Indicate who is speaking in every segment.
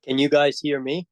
Speaker 1: Can you guys hear me?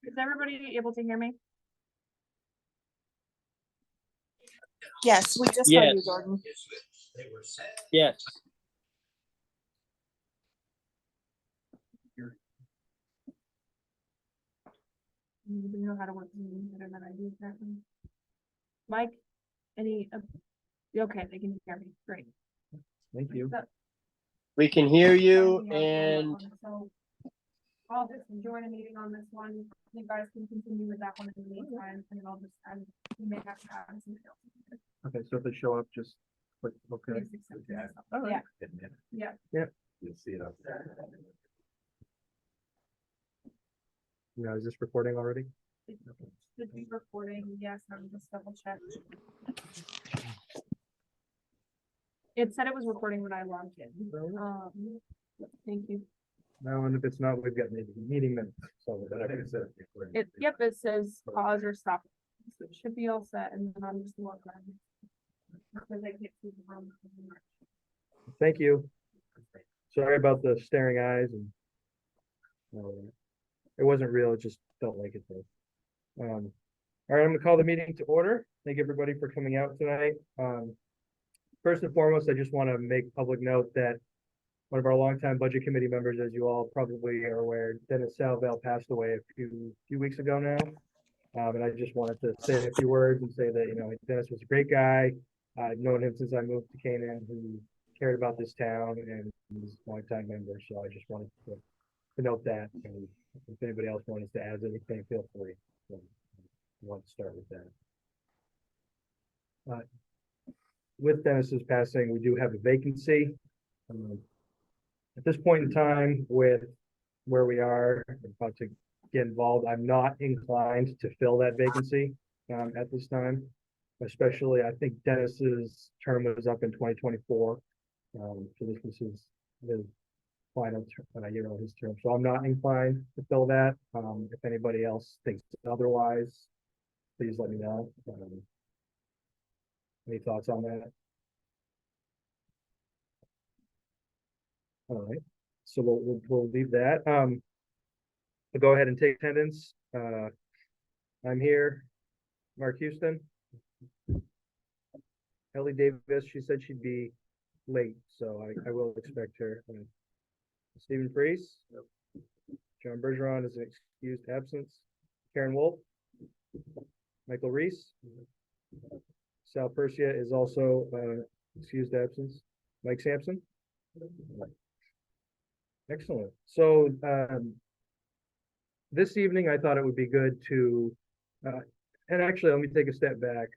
Speaker 2: Is everybody able to hear me?
Speaker 3: Yes, we just heard you,
Speaker 1: Yes.
Speaker 3: Jordan.
Speaker 1: Yes.
Speaker 2: You know how to work Zoom better than I do apparently. Mike, any, okay, they can hear me, great.
Speaker 4: Thank you.
Speaker 1: We can hear you and
Speaker 2: So I'll just join a meeting on this one. You guys can continue with that one in the meantime, and I'll just, you may have to add something else.
Speaker 4: Okay, so if they show up, just click, okay.
Speaker 2: Please accept
Speaker 4: Yeah.
Speaker 2: myself.
Speaker 4: All right.
Speaker 2: Yeah, yeah.
Speaker 4: You'll see it up there. Yeah, is this recording already?
Speaker 2: Should be recording, yes, I'm just double check. It said it was recording when I logged in. Thank you.
Speaker 4: No, and if it's not, we've got maybe meeting minutes, so whatever it says.
Speaker 2: Yep, it says pause or stop. So it should be all set, and then I'm just log on. Because I can't see the room.
Speaker 4: Thank you. Sorry about the staring eyes and. It wasn't real, it just felt like it did. All right, I'm gonna call the meeting to order. Thank everybody for coming out tonight. First and foremost, I just want to make public note that one of our longtime budget committee members, as you all probably are aware, Dennis Salvell passed away a few weeks ago now. And I just wanted to say a few words and say that, Dennis was a great guy. I've known him since I moved to Canaan. He cared about this town and he's a longtime member. So I just wanted to note that. And if anybody else wants to add anything, feel free. So, I want to start with that. With Dennis's passing, we do have a vacancy. At this point in time, with where we are about to get involved, I'm not inclined to fill that vacancy at this time. Especially, I think Dennis's term was up in 2024. So this was his final year on his term. So I'm not inclined to fill that. If anybody else thinks otherwise, please let me know. Any thoughts on that? All right, so we'll leave that. We'll go ahead and take attendance. I'm here. Mark Houston. Ellie Davis, she said she'd be late, so I will expect her. Stephen Freeze. John Bergeron is an excused absence. Karen Wolf. Michael Reese. Sal Persia is also excused absence. Mike Sampson. Excellent. So this evening, I thought it would be good to, and actually, let me take a step back.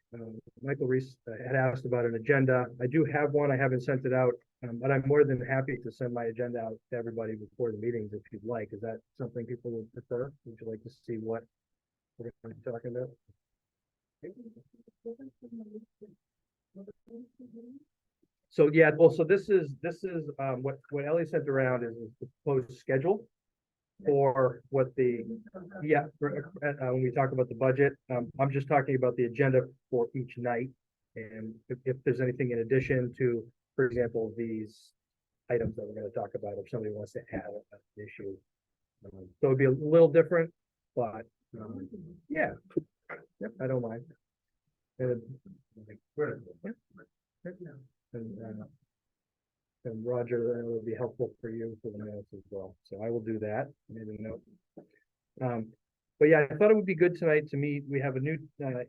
Speaker 4: Michael Reese had asked about an agenda. I do have one. I haven't sent it out, but I'm more than happy to send my agenda out to everybody before the meetings if you'd like. Is that something people would prefer? Would you like to see what we're going to be talking about? So yeah, well, so this is what Ellie sent around is the proposed schedule for what the, when we talk about the budget, I'm just talking about the agenda for each night. And if there's anything in addition to, for example, these items that we're going to talk about, if somebody wants to add an issue. So it'd be a little different, but yeah, yep, I don't mind. And, and Roger, it will be helpful for you for the minutes as well. So I will do that. Maybe note. But yeah, I thought it would be good tonight to meet. We have a new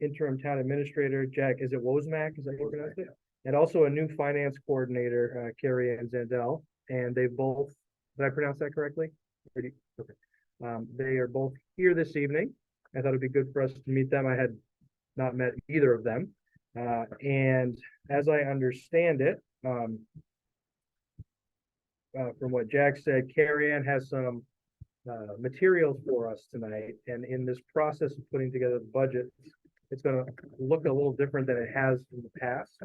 Speaker 4: interim town administrator, Jack. Is it Wozmak? Is that how you pronounce it? And also a new finance coordinator, Carrie Ann Zandel. And they both. Did I pronounce that correctly? Okay. They are both here this evening. I thought it'd be good for us to meet them. I had not met either of them. And as I understand it, from what Jack said, Carrie Ann has some materials for us tonight. And in this process of putting together the budget, it's going to look a little different than it has in the past.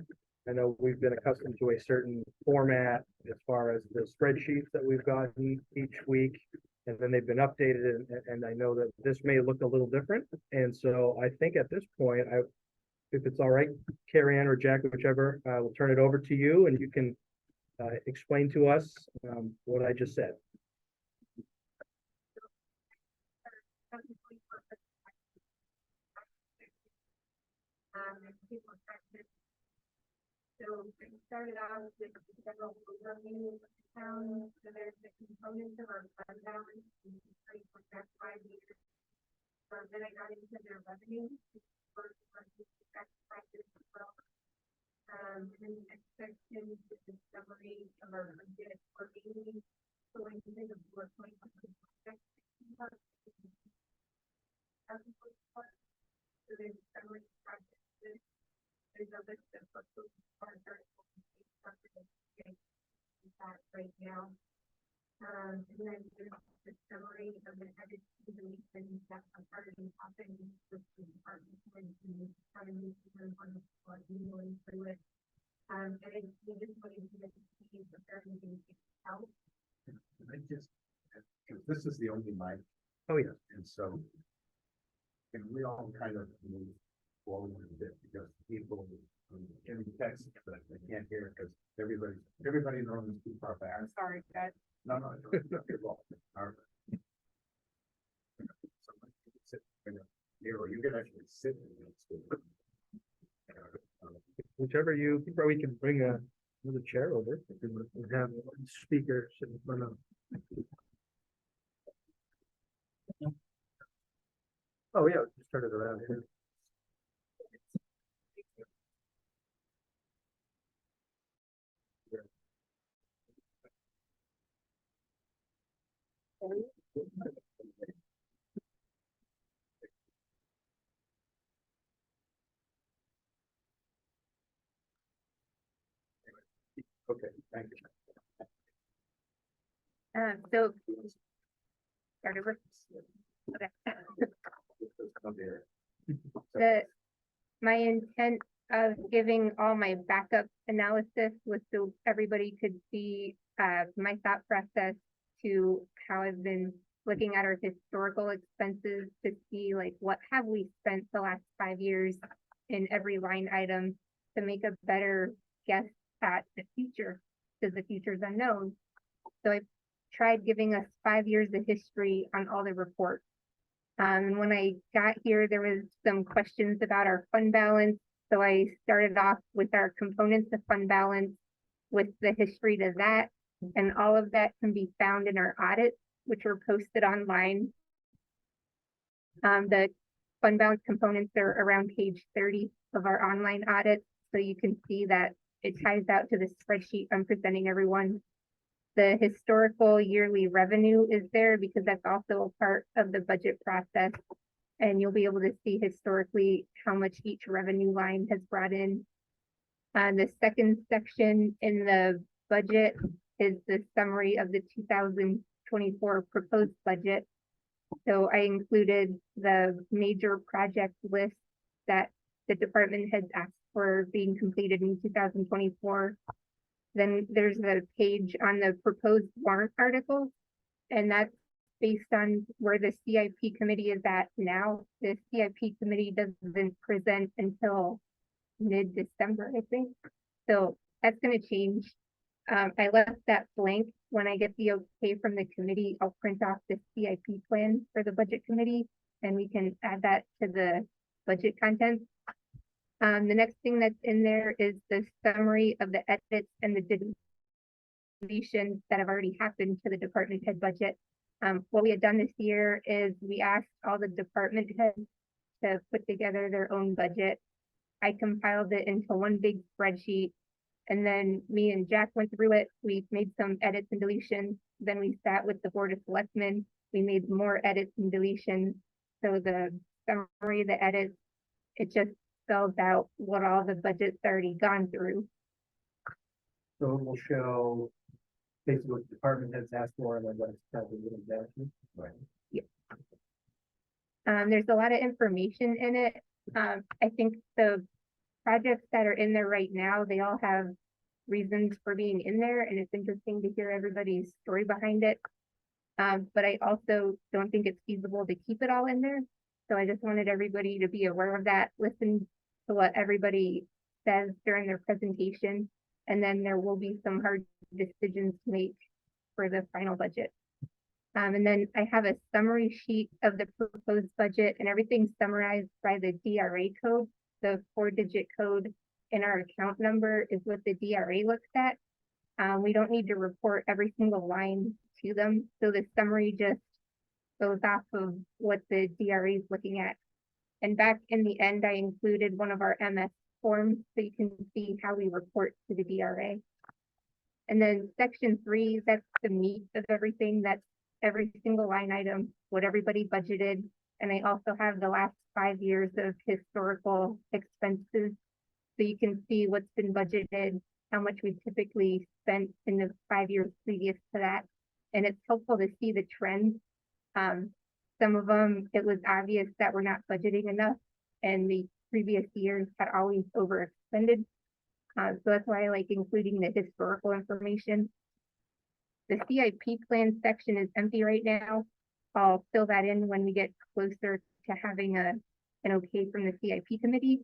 Speaker 4: I know we've been accustomed to a certain format as far as the spreadsheets that we've gotten each week. And then they've been updated, and I know that this may look a little different. And so I think at this point, if it's all right, Carrie Ann or Jack, whichever, we'll turn it over to you, and you can explain to us what I just said.
Speaker 2: So it started out with several overview of the town, so there's the components of our fund balance, and for that 5 years. Then I got into their revenue, first as well. And then the next section is the summary of our budget for being going to the board point of the project. So there's a summary of projects. There's a list of proposed partners right now. And then there's the summary of the edits to the legislation that are part of the offering with the department and how to move on what you going through it. And we just wanted to see if everything out.
Speaker 5: This is the only mic.
Speaker 4: Oh yeah.
Speaker 5: And so can we all kind of move forward a bit because people in text that they can't hear because everybody in the room is too far back.
Speaker 2: I'm sorry, guys.
Speaker 5: No, you're wrong. All right. Somebody can sit here, or you can actually sit next to it.
Speaker 4: Whichever you probably can bring another chair over and have a speaker sitting in front of. Oh yeah, just turn it around here.
Speaker 5: Okay, thank you.
Speaker 2: So started with okay. My intent of giving all my backup analysis was so everybody could see my thought process to how I've been looking at our historical expenses to see like what have we spent the last 5 years in every line item to make a better guess at the future, because the future is unknown. So I tried giving us 5 years of history on all the reports. And when I got here, there was some questions about our fund balance. So I started off with our components of fund balance, with the history to that. And all of that can be found in our audits, which are posted online. The fund balance components are around page 30 of our online audit. So you can see that it ties out to the spreadsheet I'm presenting everyone. The historical yearly revenue is there because that's also a part of the budget process. And you'll be able to see historically how much each revenue line has brought in. The second section in the budget is the summary of the 2024 proposed budget. So I included the major project list that the department has asked for being completed in 2024. Then there's a page on the proposed warrant articles, and that's based on where the CIP committee is at now. The CIP committee doesn't present until mid-December, I think. So that's going to change. I left that blank. When I get the okay from the committee, I'll print off the CIP plan for the budget committee, and we can add that to the budget content. The next thing that's in there is the summary of the edits and the deletions that have already happened to the department head budget. What we had done this year is we asked all the department heads to put together their own budget. I compiled it into one big spreadsheet, and then me and Jack went through it. We made some edits and deletions. Then we sat with the Board of Selectmen. We made more edits and deletions. So the summary of the edits, it just spells out what all the budget's already gone through.
Speaker 4: So it will show basically what the department heads asked for and then what it's probably written down. Right.
Speaker 2: There's a lot of information in it. I think the projects that are in there right now, they all have reasons for being in there, and it's interesting to hear everybody's story behind it. But I also don't think it's feasible to keep it all in there. So I just wanted everybody to be aware of that, listen to what everybody says during their presentation, and then there will be some hard decisions to make for the final budget. And then I have a summary sheet of the proposed budget, and everything's summarized by the DRA code. The 4-digit code in our account number is what the DRA looks at. We don't need to report every single line to them. So the summary just goes off of what the DRA is looking at. And back in the end, I included one of our MS forms so you can see how we report to the DRA. And then section 3, that's the meat of everything. That's every single line item, what everybody budgeted. And I also have the last 5 years of historical expenses. So you can see what's been budgeted, how much we typically spent in the 5 years previous to that. And it's helpful to see the trends. Some of them, it was obvious that we're not budgeting enough, and the previous years had always overexpended. So that's why I like including the historical information. The CIP plan section is empty right now. I'll fill that in when we get closer to having an okay from the CIP committee.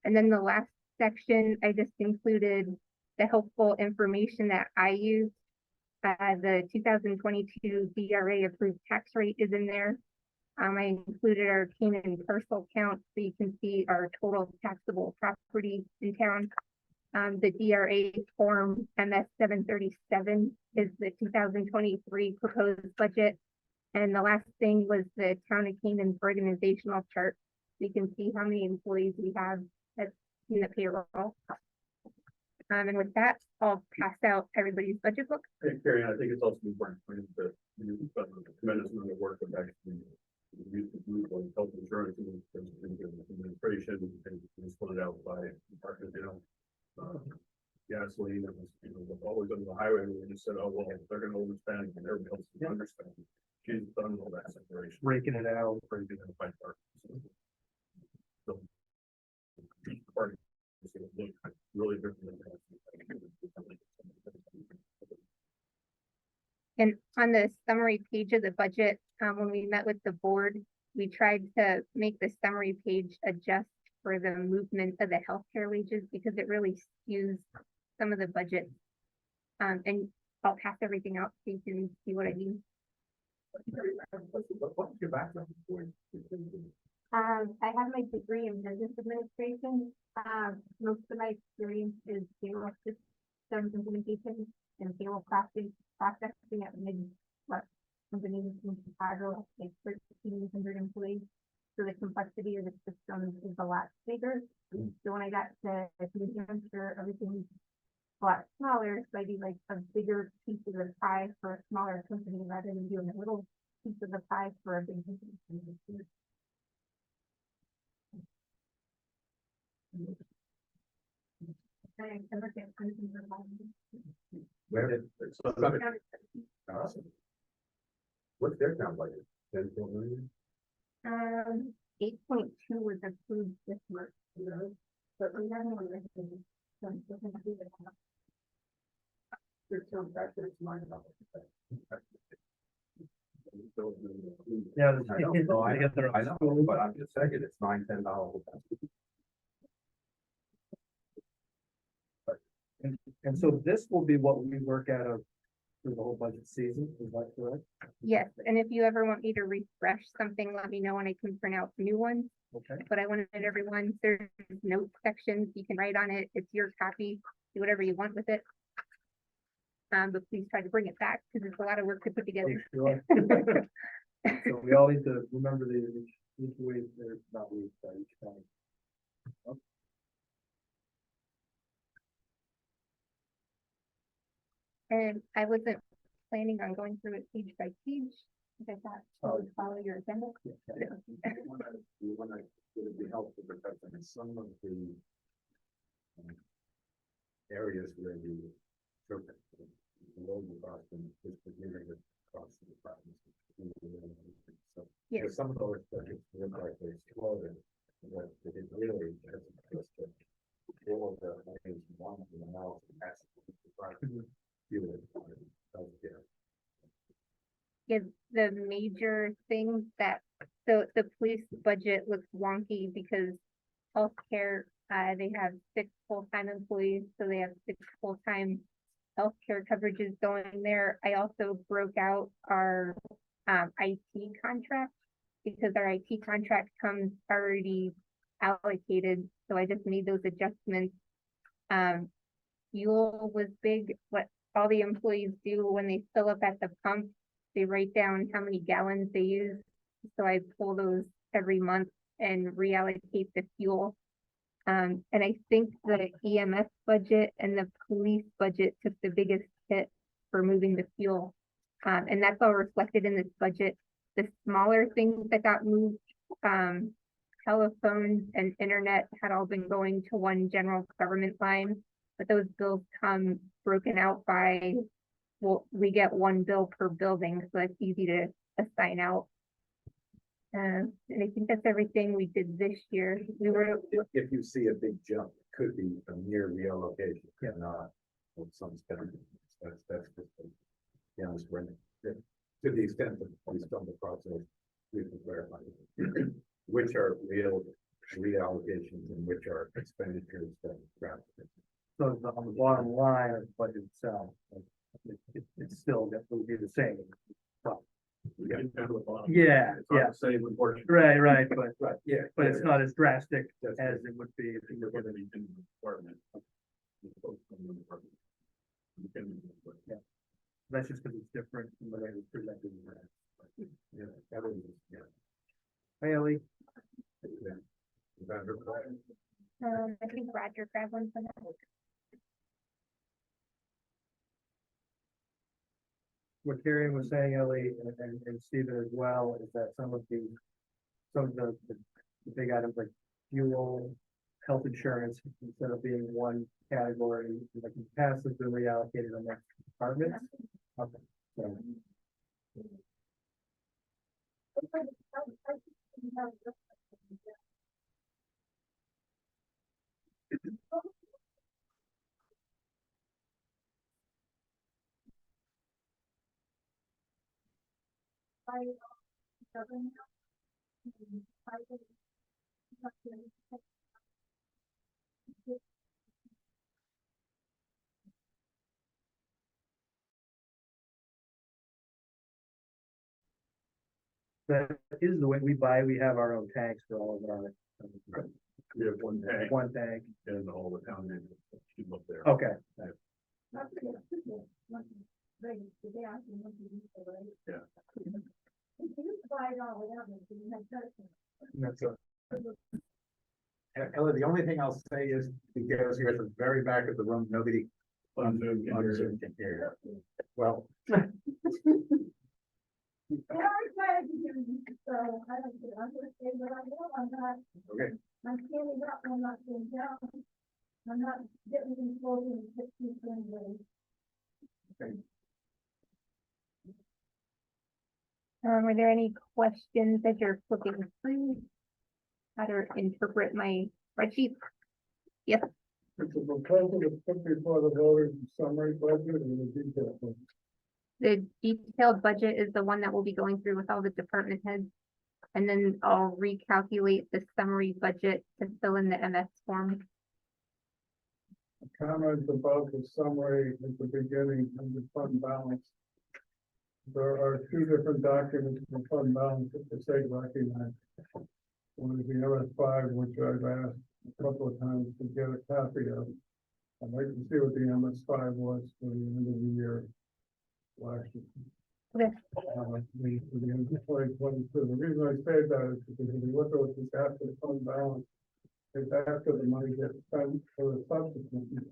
Speaker 2: And then the last section, I just included the helpful information that I used. The 2022 DRA approved tax rate is in there. I included our Canaan parcel count so you can see our total taxable property in town. The DRA form MS 737 is the 2023 proposed budget. And the last thing was the Town of Canaan's organizational chart. You can see how many employees we have that's in the payroll. And with that, I'll pass out everybody's budget book.
Speaker 5: Hey, Carrie, I think it's also important for you that you've done a tremendous amount of work with actually use the group on health insurance and administration, and it's put out by department, gasoline, it was, always on the highway, and we just said, oh, well, they're gonna overspend and everybody else is underspend. She's done all that separation.
Speaker 4: Breaking it out.
Speaker 5: Breaking it out by part. So, each part is gonna look really different than that.
Speaker 2: And on the summary page of the budget, when we met with the board, we tried to make the summary page adjust for the movement of the healthcare wages because it really skews some of the budget. And I'll pass everything out so you can see what I mean.
Speaker 5: What's your background?
Speaker 2: I have my degree in business administration. Most of my experience is justice systems implementation and payroll processing at Midwest companies in Chicago, like 1,300 employees. So the complexity of the system is a lot bigger. So when I got to New Hampshire, everything's a lot smaller, so I do like a bigger piece of the pie for a smaller company rather than doing a little piece of the pie for a big company.
Speaker 5: Where? Awesome. What's their town budget? 10 million?
Speaker 2: 8.2 was approved this month, but we haven't really.
Speaker 5: Their town budget is $9.
Speaker 4: Yeah.
Speaker 5: I know, no, I know, but I'm just saying it's $9-10.
Speaker 4: And so this will be what we work out of through the whole budget season, is that correct?
Speaker 2: Yes, and if you ever want me to refresh something, let me know and I can print out new ones.
Speaker 4: Okay.
Speaker 2: But I wanted everyone, there's note sections, you can write on it, it's your copy, do whatever you want with it. But please try to bring it back, because it's a lot of work to put together.
Speaker 4: Sure. So we all need to remember each week, there's not week, but each time.
Speaker 2: And I wasn't planning on going through it page by page, because I thought I would follow your agenda.
Speaker 5: You wanna, it would be helpful because in some of the areas where the local Boston is significant across the province. So,
Speaker 2: Yes.
Speaker 5: there's some of those budgets look like they exploded, but it really doesn't just all of the things one and else has to
Speaker 2: Yeah, the major things that, so the police budget looks wonky because healthcare, they have 6 full-time employees, so they have 6 full-time healthcare coverages going there. I also broke out our IT contract because our IT contract comes already allocated, so I just made those adjustments. Fuel was big. What all the employees do when they fill up at the pump, they write down how many gallons they use. So I pull those every month and reallocate the fuel. And I think the EMS budget and the police budget took the biggest hit for moving the fuel. And that's all reflected in this budget. The smaller things that got moved, telephones and internet had all been going to one general government line, but those bills come broken out by, well, we get one bill per building, so it's easy to assign out. And I think that's everything we did this year. We were,
Speaker 5: if you see a big jump, it could be a mere reallocation, not with some spending. That's just, yeah, it's running. To the extent that we stumble across those, we can clarify which are real reallocations and which are expenditures that grab.
Speaker 4: So on the bottom line of the budget itself, it's still definitely be the same. Yeah, yeah.
Speaker 5: Same unfortunately.
Speaker 4: Right, but
Speaker 5: Yeah.
Speaker 4: but it's not as drastic
Speaker 5: That's
Speaker 4: as it would be if you were
Speaker 5: Whether
Speaker 4: gonna.
Speaker 5: you can department.
Speaker 4: Yeah. That's just because it's different from the way it was presented.
Speaker 5: Yeah, that was, yeah.
Speaker 4: Hey, Ellie,
Speaker 2: I think Roger grabbed one for that.
Speaker 4: what Karen was saying, Ellie, and Stephen as well, is that some of the big items like fuel, health insurance, instead of being one category, like in the past has been reallocated on next departments. Okay, so. That is the way we buy, we have our own tanks for all of our.
Speaker 5: We have one tank
Speaker 4: One tank,
Speaker 5: and all the town names keep up there.
Speaker 4: okay.
Speaker 5: That's a- Ella, the only thing I'll say is, because you're at the very back of the room, nobody on Zoom can hear you. Well, okay,
Speaker 6: I'm standing up, I'm not sitting down. I'm not getting involved in the anybody.
Speaker 2: Are there any questions that you're flipping through? How to interpret my spreadsheet?
Speaker 6: It's a proposal to put before the voters a summary budget and a detailed one.
Speaker 2: The detailed budget is the one that we'll be going through with all the department heads. And then I'll recalculate the summary budget to fill in the MS form.
Speaker 6: Comments about the summary at the beginning and the fund balance. There are two different documents in the fund balance that the state recognized. One is the MS5, which I've asked a couple of times to get a copy of. I'd like to see what the MS5 was for the end of the year last year.
Speaker 2: Okay.
Speaker 6: For the end of 2022. The reason I say that is because if you look at what this after the fund balance, it's after the money gets spent for the subsequent year.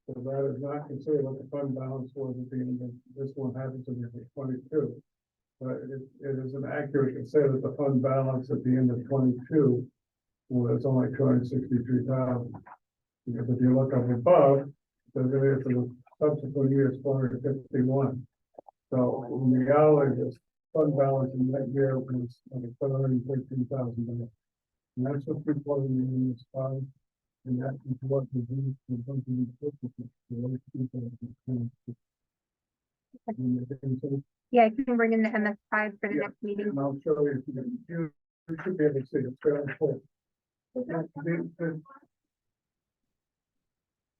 Speaker 6: So that is not considered what the fund balance was at the end of, this one happens to be for 22. But it is inaccurate to say that the fund balance at the end of 22 was only 263,000. Because if you look up above, there's going to be for the subsequent years 451. So in reality, this fund balance in that year was $713,000. And that's what people are in this fund. And that is what we do for something
Speaker 2: Yeah, I can bring in the MS5 for the
Speaker 6: Yeah.
Speaker 2: next meeting.
Speaker 6: and I'll show you, you should be able to see it. It's fairly full.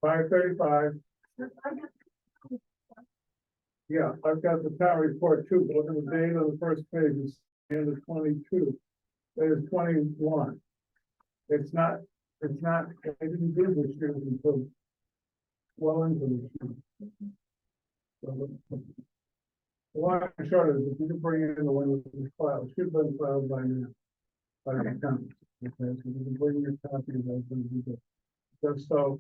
Speaker 6: 535. Yeah, I've got the town report too, but look at the date on the first page is the end of 22. There's 21. It's not, I didn't do this year until well into this year. So, the long and short is, if you can bring in the one with the file, it should have been filed by now. By the county. Okay, so you can bring your copy of those and do that. Just so.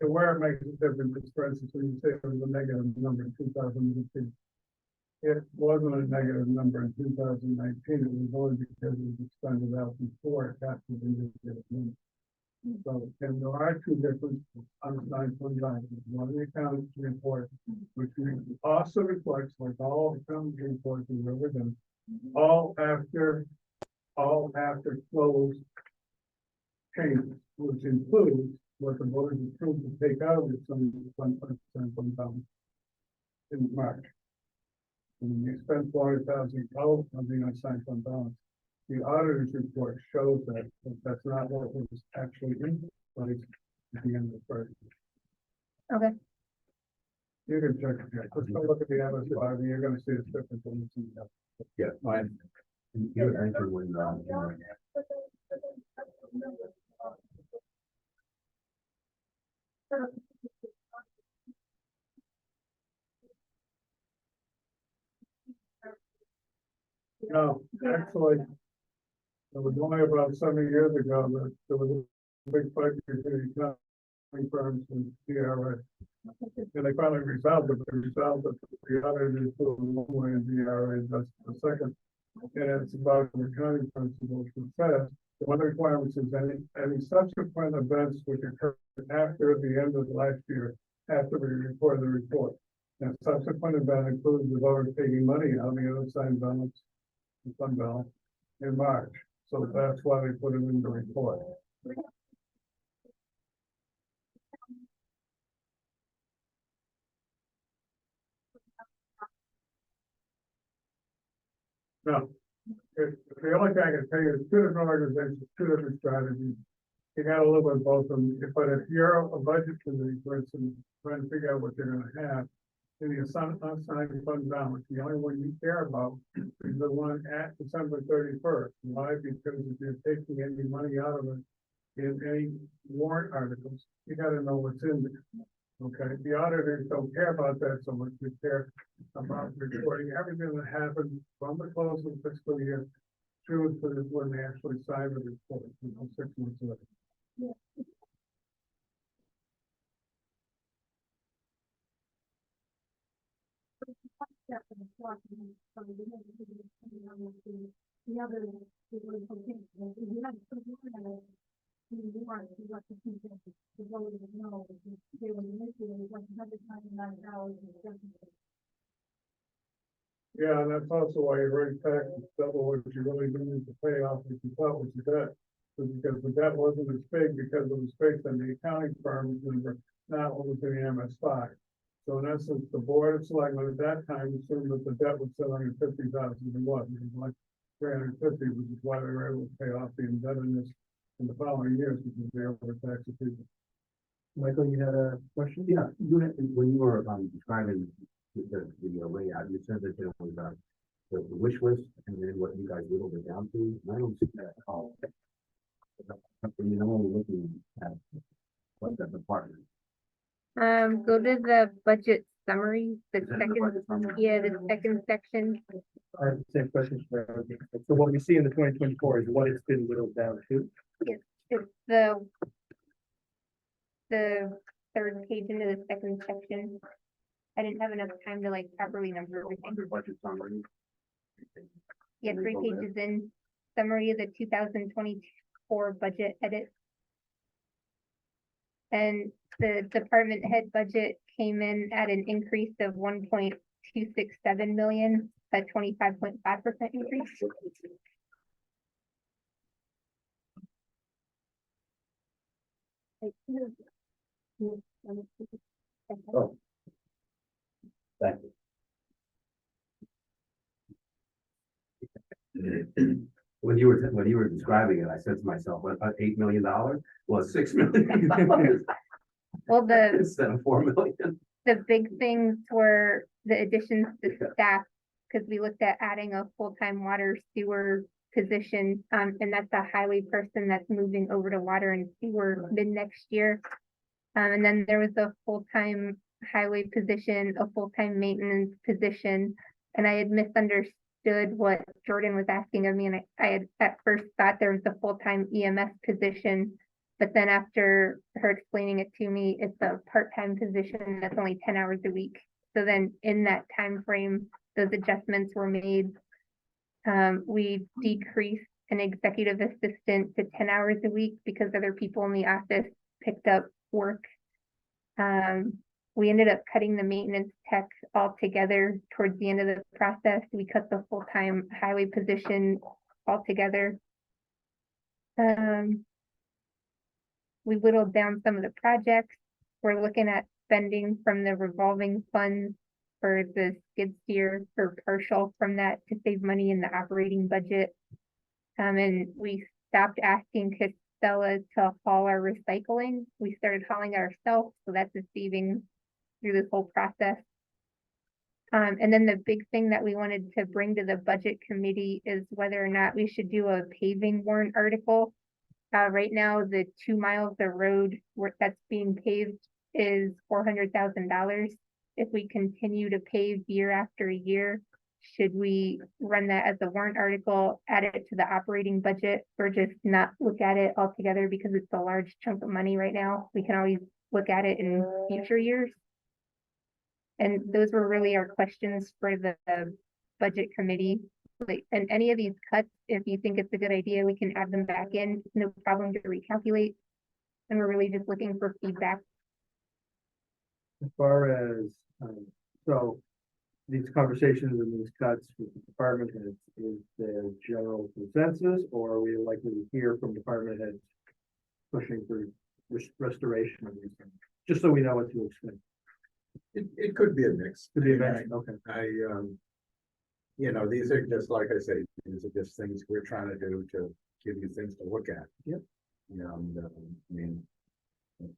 Speaker 6: And where it makes a difference is, for instance, when you say it was a negative number in 2018. It wasn't a negative number in 2019, it was only because it was expended out before it got to the negative number. So, and there are two different unassigned fund balances. One of the accounting report, which also reflects, like all accounting reports we've ever done, all after close changes, which includes what the voters approved to take out of the fund balance in March. And you spent $400,000 on the unassigned fund balance. The auditor's report shows that, but that's not what was actually in place at the end of the first.
Speaker 2: Okay.
Speaker 6: You can check it. Let's go look at the MS5 and you're gonna see it's different than the CDL.
Speaker 5: yeah, fine. You enter when,
Speaker 6: No, actually, it was only about 7 years ago that there was a big fight between accounting firms and DRA. And they finally resolved it, but they resolved it, the auditors do it one way and DRA does the second. And it's about the accounting principles that says, one of the requirements is any subsequent events which occur after the end of last year have to be reported in the report. And subsequent event includes the voters taking money out of the unassigned balance, the fund balance, in March. So that's why they put it in the report. No. The only thing I can tell you is two different organizations, two different strategies. You gotta live with both of them, but if you're a budget committee person trying to figure out what you're gonna have, then the unassigned fund balance, the only one you care about is the one at December 31st. Why? Because if you're taking any money out of it in any warrant articles, you gotta know what's in there. Okay, the auditors don't care about that so much, they care about reporting everything that happened from the close of the fiscal year through to when they actually sign the report, 6 months later. Yeah, and that's also why your rate tax is double what you really need to pay off if you thought was your debt. Because the debt wasn't as big because it was based on the accounting firms and not what was in the MS5. So in essence, the board of selectmen at that time assumed that the debt was $750,000 and what, it was like 350, which is why they were able to pay off the indebtedness in the following years because they overtaxed the people.
Speaker 4: Michael, you had a question?
Speaker 7: Yeah, you had, when you were describing the layout, you said that there was the wish list and then what you guys whittled it down to. And I don't see that at all. You know, only looking at what the department.
Speaker 2: Go to the budget summary, the
Speaker 7: Is that in the budget
Speaker 2: second,
Speaker 7: summary?
Speaker 2: yeah, the second section.
Speaker 4: I have the same questions for everything. So what we see in the 2024 is what it's been whittled down to.
Speaker 2: It's the third page into the second section. I didn't have enough time to like properly number everything.
Speaker 7: Under budget summary.
Speaker 2: Yeah, 3 pages in, summary of the 2024 budget edit. And the department head budget came in at an increase of 1.267 million, a 25.5% increase.
Speaker 7: Oh. Thank you. When you were describing it, I said to myself, what, $8 million? Well, $6 million
Speaker 2: Well,
Speaker 7: instead of $4 million.
Speaker 2: the big things were the additions to staff, because we looked at adding a full-time water sewer position, and that's a highway person that's moving over to water and sewer mid next year. And then there was a full-time highway position, a full-time maintenance position, and I had misunderstood what Jordan was asking of me, and I had at first thought there was a full-time EMS position, but then after her explaining it to me, it's a part-time position that's only 10 hours a week. So then in that time frame, those adjustments were made. We decreased an executive assistant to 10 hours a week because other people in the office picked up work. We ended up cutting the maintenance tech altogether towards the end of the process. We cut the full-time highway position altogether. We whittled down some of the projects. We're looking at spending from the revolving funds for the skid steer or partial from that to save money in the operating budget. And we stopped asking Casella to haul our recycling. We started hauling it ourselves, so that's a saving through this whole process. And then the big thing that we wanted to bring to the budget committee is whether or not we should do a paving warrant article. Right now, the 2 miles of road that's being paved is $400,000. If we continue to pave year after year, should we run that as a warrant article, add it to the operating budget, or just not look at it altogether because it's a large chunk of money right now? We can always look at it in future years. And those were really our questions for the budget committee. Like, and any of these cuts, if you think it's a good idea, we can add them back in. No problem to recalculate. And we're really just looking for feedback.
Speaker 4: As far as, so these conversations and these cuts with the department heads, is there general consensus, or are we likely to hear from department heads pushing for restoration of these things? Just so we know what to expect.
Speaker 5: It could be a mix.
Speaker 4: Could be a mix, okay.
Speaker 5: You know, these are just, like I say, these are just things we're trying to do to give you things to look at.
Speaker 4: Yep.
Speaker 5: You know, and, I mean,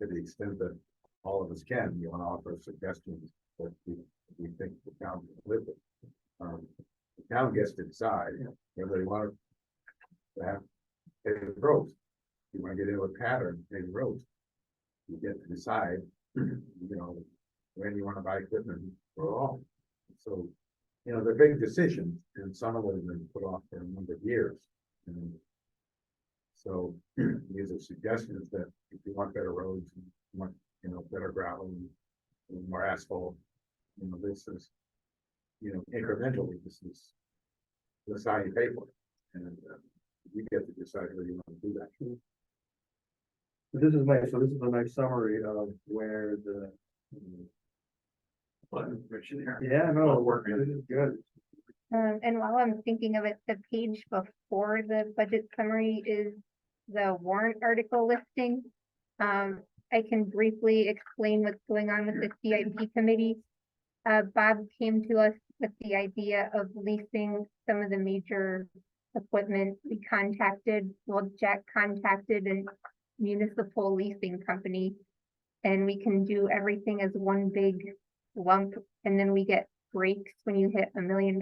Speaker 5: to the extent that all of us can, you want to offer suggestions that we think the town can live with. The town gets to decide, whether they want to have paved roads. You want to get into a pattern, paved roads. You get to decide you know, when you wanna buy equipment for all. So, you know, they're big decisions, and some of them have been put off for a number of years. And so, these are suggestions that if you want better roads, and you want, you know, better gravel and more asphalt, you know, this is, you know, incrementally, this is how you pay for it. And you get to decide whether you want to do that.
Speaker 4: This is nice, so this is a nice summary of where the. Yeah, no, this is good.
Speaker 2: And while I'm thinking of it, the page before the budget summary is the warrant article listing. I can briefly explain what's going on with the CIP committee. Bob came to us with the idea of leasing some of the major equipment. We contacted, well, Jack contacted a municipal leasing company, and we can do everything as one big lump, and then we get breaks when you hit $1 million.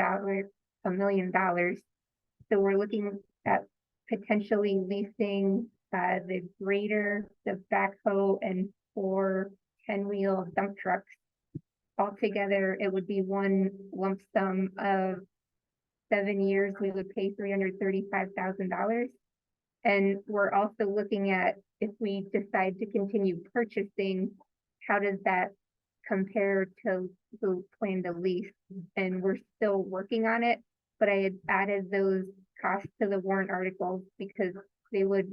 Speaker 2: So we're looking at potentially leasing the grader, the backhoe, and 4 10-wheel dump trucks. Altogether, it would be one lump sum of 7 years. We would pay $335,000. And we're also looking at, if we decide to continue purchasing, how does that compare to the plan to lease? And we're still working on it, but I had added those costs to the warrant articles because they would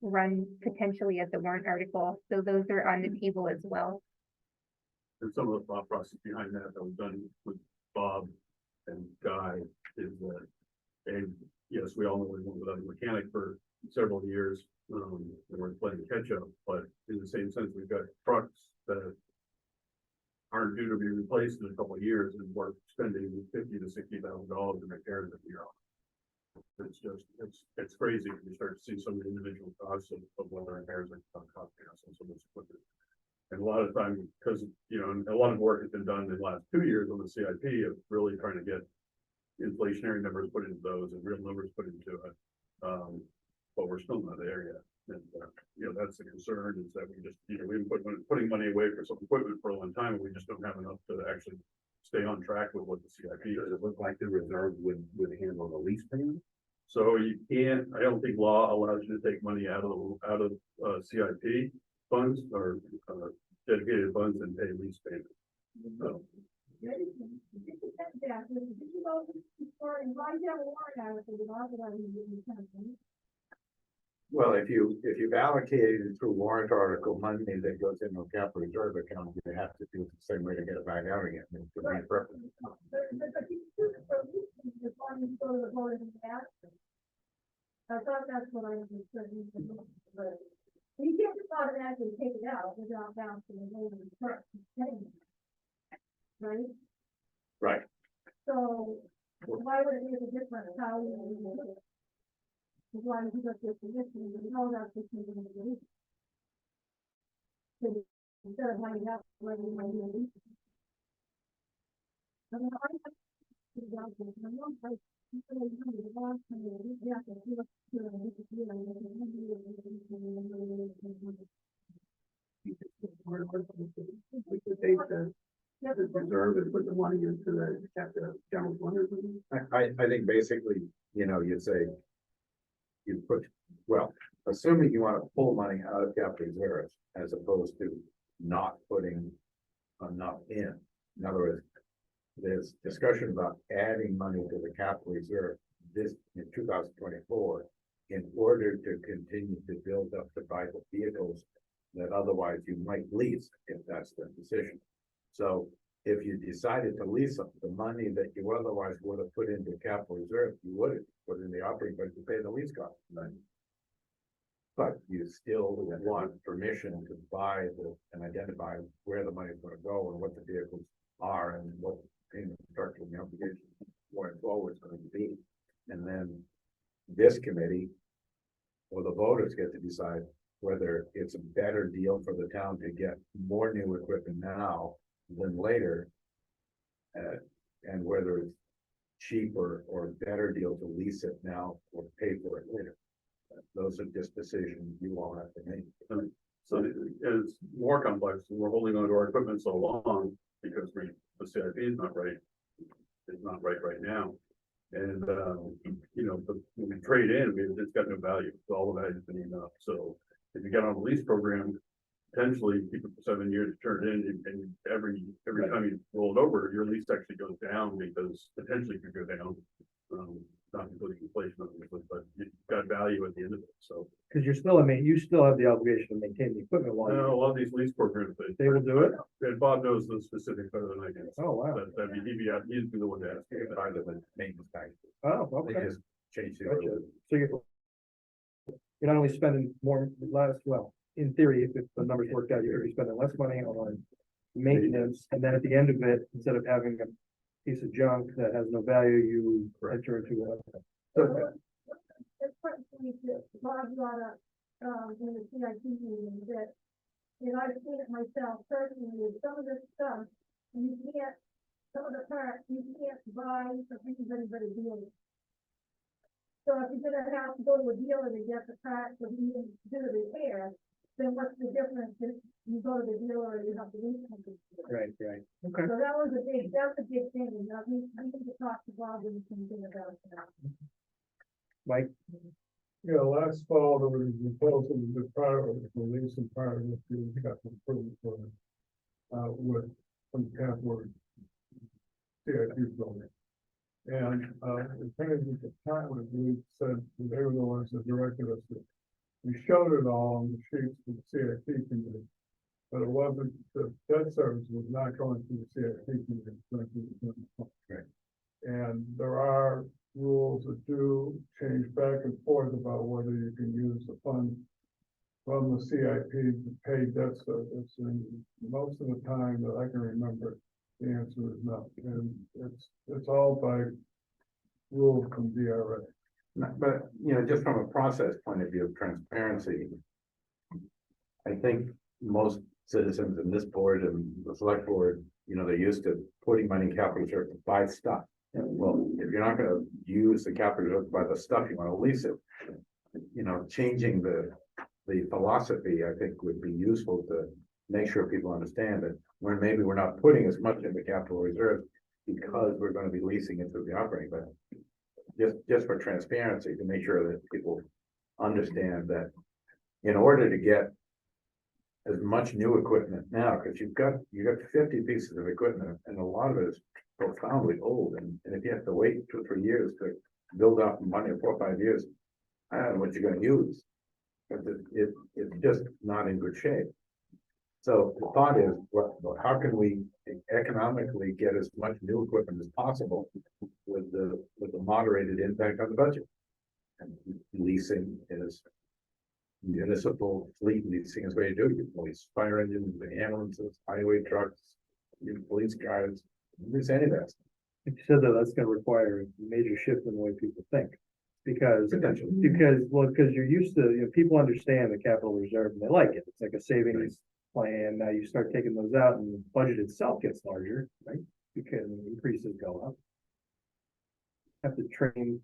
Speaker 2: run potentially as a warrant article. So those are on the table as well.
Speaker 8: And some of the thought process behind that was done with Bob and Guy is that, and yes, we all know we went without a mechanic for several years. And we're playing catch up, but in the same sense, we've got trucks that aren't due to be replaced in a couple of years, and we're spending $50,000 to $60,000 in repairs every year. It's just, it's crazy when you start to see some of the individual costs of what our repairs are costing us on some of this equipment. And a lot of time, because, you know, a lot of work has been done in the last 2 years on the CIP of really trying to get inflationary numbers put into those and real numbers put into it. But we're still not there yet. And, you know, that's the concern is that we just, you know, we've been putting money away for some equipment for a long time, and we just don't have enough to actually stay on track with what the CIP
Speaker 7: Does
Speaker 8: is.
Speaker 7: it look like the reserve would handle the lease payment?
Speaker 8: So you can't, I don't think law allows you to take money out of CIP funds or dedicated funds and pay lease payments. So,
Speaker 5: Well, if you've allocated through warrant article money that goes into a capital reserve account, you have to do it the same way to get it back out again. It's to be perfect.
Speaker 9: I thought that's what I understood. But you can't just automatically take it out without bouncing the whole return. Right?
Speaker 5: Right.
Speaker 9: So why would it make a difference how you do it? As long as you got your position, you know that's what you're going to do. So instead of having that, whether you want to do it. I mean, I have to do that, but I'm not like, you know, the last time you have to do it,
Speaker 6: We could take the reserve and put the money into the general fund.
Speaker 5: I think basically, you know, you'd say. You put, well, assuming you want to pull money out of capital reserves as opposed to not putting enough in. In other words, there's discussion about adding money to the capital reserve this in 2024 in order to continue to build up to buy the vehicles that otherwise you might lease if that's the decision. So if you decided to lease them, the money that you otherwise would have put into capital reserve, you would have put in the operating budget to pay the lease cost. But you still want permission to buy and identify where the money is going to go and what the vehicles are and what the payment structure and the obligation going forward is going to be. And then this committee or the voters get to decide whether it's a better deal for the town to get more new equipment now than later, and whether it's cheaper or better deal to lease it now or pay for it later. Those are just decisions you all have to make.
Speaker 8: So it's more complex, and we're holding on to our equipment so long because the CIP is not right. It's not right now. And, you know, when we trade in, it's got no value. So all the value's been eaten up. So if you get on a lease program, potentially keep it for 7 years, turn it in, and every time you roll it over, your lease actually goes down because potentially it could go down. Not including inflation, obviously, but you've got value at the end of it. So
Speaker 4: Cause you still have the obligation to maintain the equipment while
Speaker 8: a
Speaker 4: you,
Speaker 8: lot of these lease programs,
Speaker 4: they will do it?
Speaker 8: and Bob knows the specifics better than I can.
Speaker 4: Oh, wow.
Speaker 8: That'd be, he'd be the one to ask.
Speaker 5: It's part of the maintenance package.
Speaker 4: Oh,
Speaker 5: They
Speaker 4: okay.
Speaker 5: just change the
Speaker 4: Gotcha.
Speaker 5: order.
Speaker 4: So you're not only spending well, in theory, if the numbers worked out, you're gonna be spending less money on maintenance, and then at the end of it, instead of having a piece of junk that has no value, you enter into a.
Speaker 9: It's quite funny that Bob brought up, in the CIP meeting that, and I've seen it myself personally, with some of this stuff, you can't, some of the parts, you can't buy from anybody but a dealer. So if you're gonna have to go to a dealer to get the parts or even do the repair, then what's the difference if you go to the dealer or you have to lease something?
Speaker 4: Right. Okay.
Speaker 9: So that's a big thing, and we need to talk to Bob and something about that.
Speaker 4: Mike,
Speaker 6: Yeah, last fall, there was a proposal to the private, the lease and private, we got some improvement for it. With some category. CIP building. And, the attorney at the time, I believe, said, they were the ones that directed us to. We showed it all on the sheets for the CIP committee. But it wasn't, the debt service was not going through the CIP committee. It was going through the general fund.
Speaker 5: Right.
Speaker 6: And there are rules that do change back and forth about whether you can use the fund from the CIP to pay debt service, and most of the time that I can remember, the answer is no, and it's all by rule from DRA.
Speaker 5: But, you know, just from a process point of view of transparency, I think most citizens in this board and the select board, you know, they're used to putting money in capital reserve to buy stuff. Well, if you're not gonna use the capital reserve to buy the stuff, you wanna lease it. You know, changing the philosophy, I think, would be useful to make sure people understand that when maybe we're not putting as much in the capital reserve because we're gonna be leasing it through the operating, but just for transparency, to make sure that people understand that in order to get as much new equipment now, because you got 50 pieces of equipment and a lot of it is profoundly old, and if you have to wait 2 or 3 years to build up money, 4 or 5 years, I don't know what you're gonna use. But it's just not in good shape. So the thought is, how can we economically get as much new equipment as possible with the moderated impact on the budget? And leasing is municipal fleet leasing is where you do. You police fire engines, ambulances, highway trucks, police cars, lease any of that.
Speaker 4: you said that that's gonna require a major shift in the way people think. Because
Speaker 5: Potentially.
Speaker 4: because you're used to, people understand the capital reserve and they like it. It's like a savings plan. Now you start taking those out and the budget itself gets larger, right? Because increases go up. Have to train,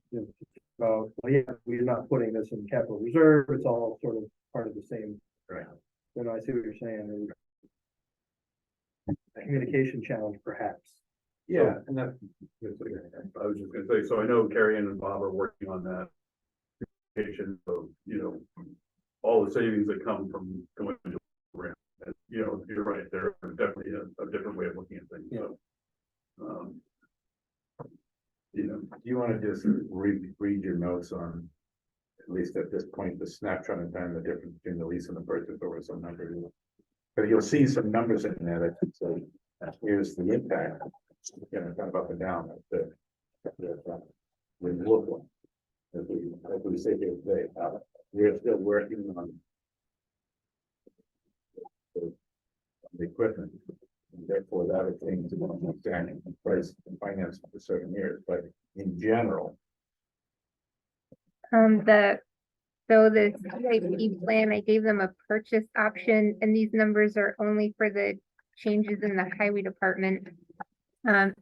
Speaker 4: about, well, yeah, we're not putting this in capital reserve. It's all sort of part of the same.
Speaker 5: Right.
Speaker 4: I see what you're saying. A communication challenge, perhaps.
Speaker 5: Yeah, and that.
Speaker 8: I was just gonna say, so I know Carrie Ann and Bob are working on that. So, all the savings that come from going to the program, and, you're right, they're definitely a different way of looking at things, so.
Speaker 5: Do you want to just read your notes on, at least at this point, the snapshot in time, the difference between the lease and the purchase over some number? But you'll see some numbers in there that say, here's the impact, kind of up and down. We look at, as we say here today, we're still working on the equipment. And therefore, that would change the understanding of price and finance for certain years, but in general.
Speaker 2: The CIP plan, I gave them a purchase option, and these numbers are only for the changes in the highway department.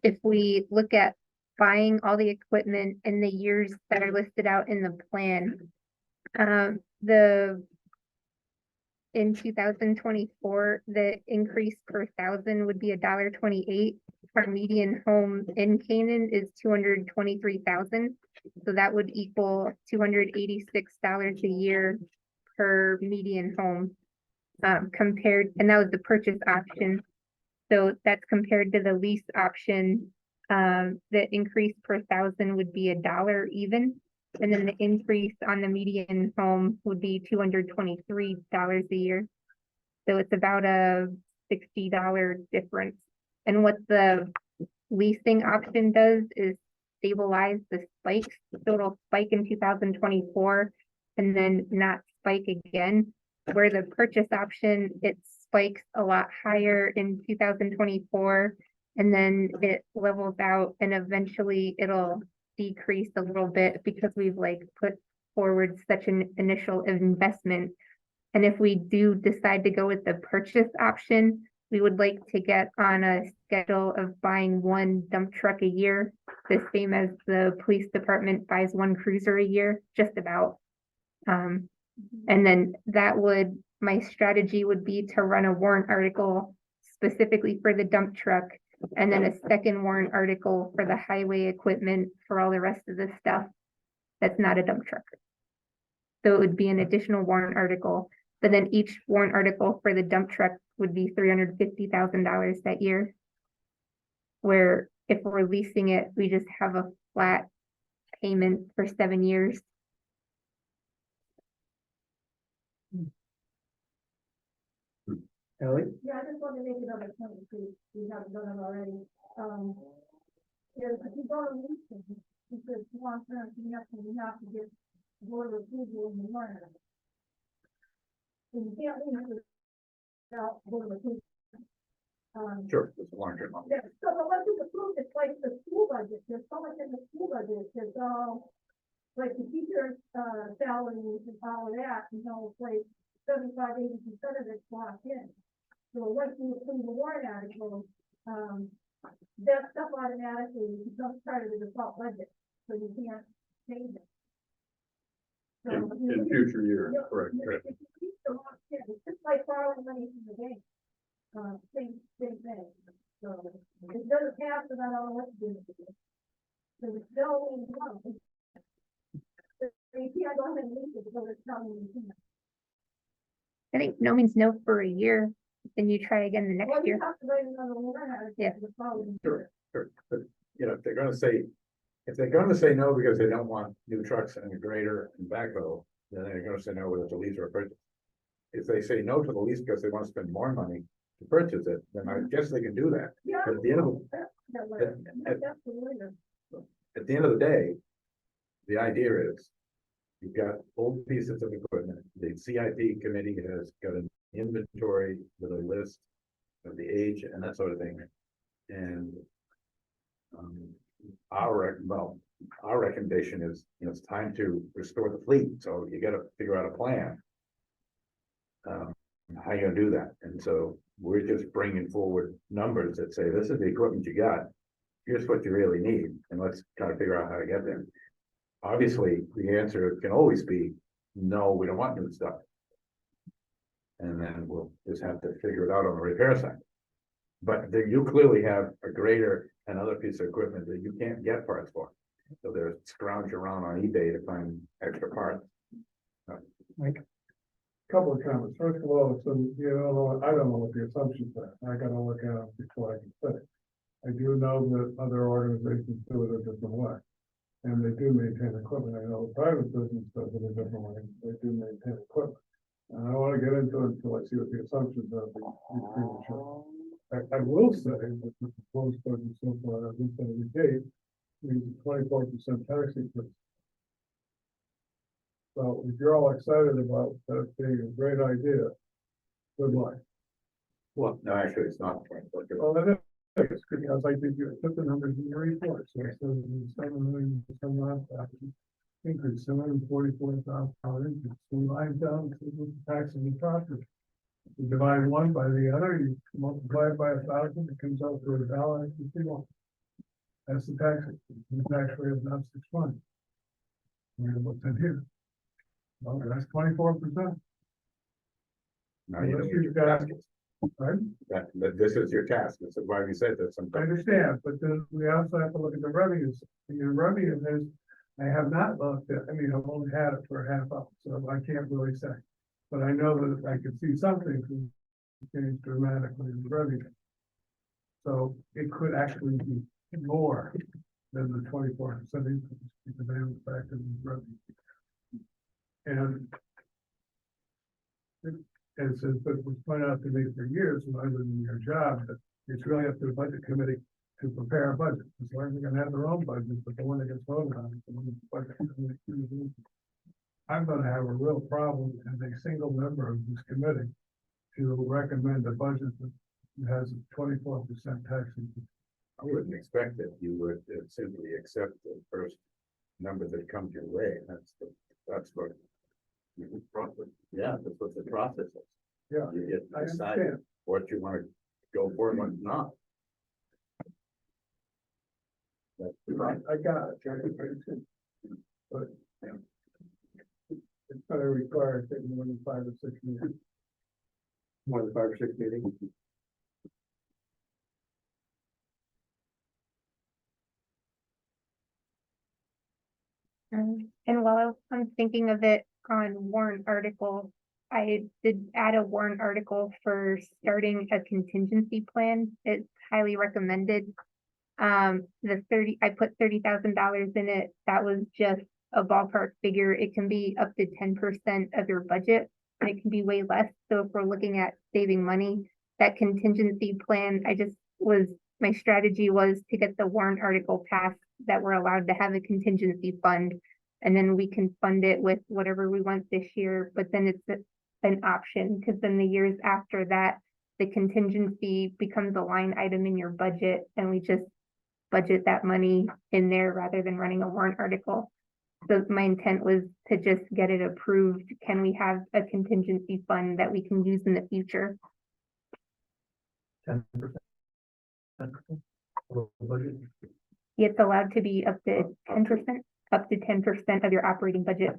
Speaker 2: If we look at buying all the equipment in the years that are listed out in the plan, The in 2024, the increase per thousand would be $1.28. Our median home in Canaan is 223,000. So that would equal $286 a year per median home. Compared, and that was the purchase option. So that's compared to the lease option. The increase per thousand would be $1 even. And then the increase on the median home would be $223 a year. So it's about a $60 difference. And what the leasing option does is stabilize the spikes. So it'll spike in 2024 and then not spike again. Where the purchase option, it spikes a lot higher in 2024 and then it levels out and eventually it'll decrease a little bit because we've like put forward such an initial investment. And if we do decide to go with the purchase option, we would like to get on a schedule of buying one dump truck a year, the same as the police department buys one cruiser a year, just about. And then that would, my strategy would be to run a warrant article specifically for the dump truck and then a second warrant article for the highway equipment for all the rest of the stuff that's not a dump truck. So it would be an additional warrant article, but then each warrant article for the dump truck would be $350,000 that year. Where if we're leasing it, we just have a flat payment for 7 years.
Speaker 4: Ellie?
Speaker 9: Yeah, I just want to make another point, because we haven't done it already. If you go to leasing, because long term, you have to get board approval in the warrant. And you can't lease it without board approval.
Speaker 5: Sure, it's a long term.
Speaker 9: Yeah, so the once it's approved, it's like the school budget, there's so much in the school budget, there's all, like the teacher's, salaries and all of that, it's like 75-80% of it's locked in. So once you approve the warrant article, that stuff automatically becomes part of the default budget, so you can't change it. So,
Speaker 8: In future years,
Speaker 9: Yeah,
Speaker 8: correct,
Speaker 9: if
Speaker 8: correct.
Speaker 9: you keep the locked in, it's just like borrowing money from the bank. Same thing. So it doesn't have to, not all what to do. So it's still in one. So you can't go ahead and leave it because it's telling you can't.
Speaker 2: I think no means no for a year, then you try again the
Speaker 9: Well,
Speaker 2: next
Speaker 9: you
Speaker 2: year.
Speaker 9: have to write another warrant article
Speaker 2: Yeah.
Speaker 9: the following
Speaker 5: Sure,
Speaker 9: year.
Speaker 5: sure, but, if they're gonna say no because they don't want new trucks and a grader and backhoe, then they're gonna say no whether it's a lease or a purchase. If they say no to the lease because they wanna spend more money to purchase it, then I guess they can do that.
Speaker 9: Yeah.
Speaker 5: But at the end of,
Speaker 9: That way.
Speaker 5: at-
Speaker 9: That's the winner.
Speaker 5: at the end of the day, the idea is you've got old pieces of equipment. The CIP committee has got an inventory with a list of the age and that sort of thing. And our recommendation is, it's time to restore the fleet. So you got to figure out a plan. How you gonna do that? And so we're just bringing forward numbers that say, this is the equipment you got. Here's what you really need, and let's kind of figure out how to get there. Obviously, the answer can always be, no, we don't want new stuff. And then we'll just have to figure it out on the repair side. But you clearly have a grader and other piece of equipment that you can't get parts for. So there's scrounge around on eBay to find extra parts.
Speaker 6: Couple of comments. First of all, so I don't know what the assumptions are. I gotta look at them before I can say. I do know that other organizations do it a different way. And they do maintain equipment. I know the private business does it a different way. They do maintain equipment. And I don't want to get into it until I see what the assumptions are. I will say that the proposed budget so far, at least out of the gate, means a 24% tax increase. So if you're all excited about that being a great idea, good luck.
Speaker 5: Well, no, actually, it's not.
Speaker 6: Well, that is, because I think you put the numbers in your report, so it says $7,000,000 increase, $744,000 increase. So line down to the tax and the property. You divide one by the other, you multiply it by 1,000, it comes out to $1.51. That's the tax, the tax rate of not 6 months. We're what's in here. Well, that's 24%.
Speaker 5: Now you know
Speaker 6: Unless
Speaker 5: what your
Speaker 6: you've got-
Speaker 5: task is.
Speaker 6: Right?
Speaker 5: That this is your task. That's why we said that
Speaker 6: I
Speaker 5: sometimes.
Speaker 6: understand, but then we also have to look at the revenues. And your revenue is, I have not looked at, I mean, I've only had it for a half hour, so I can't really say. But I know that I could see something to change dramatically in revenue. So it could actually be more than the 24% increase because I haven't factored in revenue. And as it was pointed out to me for years when I was in your job, that it's really up to the budget committee to prepare a budget. As long as they're gonna have their own budget, but the one that gets voted on is the one that's budget committee. I'm gonna have a real problem as a single member of this committee to recommend a budget that has a 24% tax increase.
Speaker 5: I wouldn't expect that you would simply accept the first number that comes your way. That's what. Yeah, that's what the process is.
Speaker 6: Yeah,
Speaker 5: You get
Speaker 6: I
Speaker 5: to decide
Speaker 6: understand.
Speaker 5: what you want to go for and what not. That's the
Speaker 6: Right,
Speaker 5: process.
Speaker 6: I got it, Jerry. But it's gonna require taking more than 5 or 6 meetings.
Speaker 4: More than 5 or 6 meetings.
Speaker 2: And while I'm thinking of it on warrant article, I did add a warrant article for starting a contingency plan. It's highly recommended. I put $30,000 in it. That was just a ballpark figure. It can be up to 10% of your budget, and it can be way less. So if we're looking at saving money, that contingency plan, my strategy was to get the warrant article passed that we're allowed to have a contingency fund. And then we can fund it with whatever we want this year, but then it's an option, because then the years after that, the contingency becomes a line item in your budget, and we just budget that money in there rather than running a warrant article. So my intent was to just get it approved. Can we have a contingency fund that we can use in the future?
Speaker 4: 10%. Budget.
Speaker 2: It's allowed to be up to 10% of your operating budget.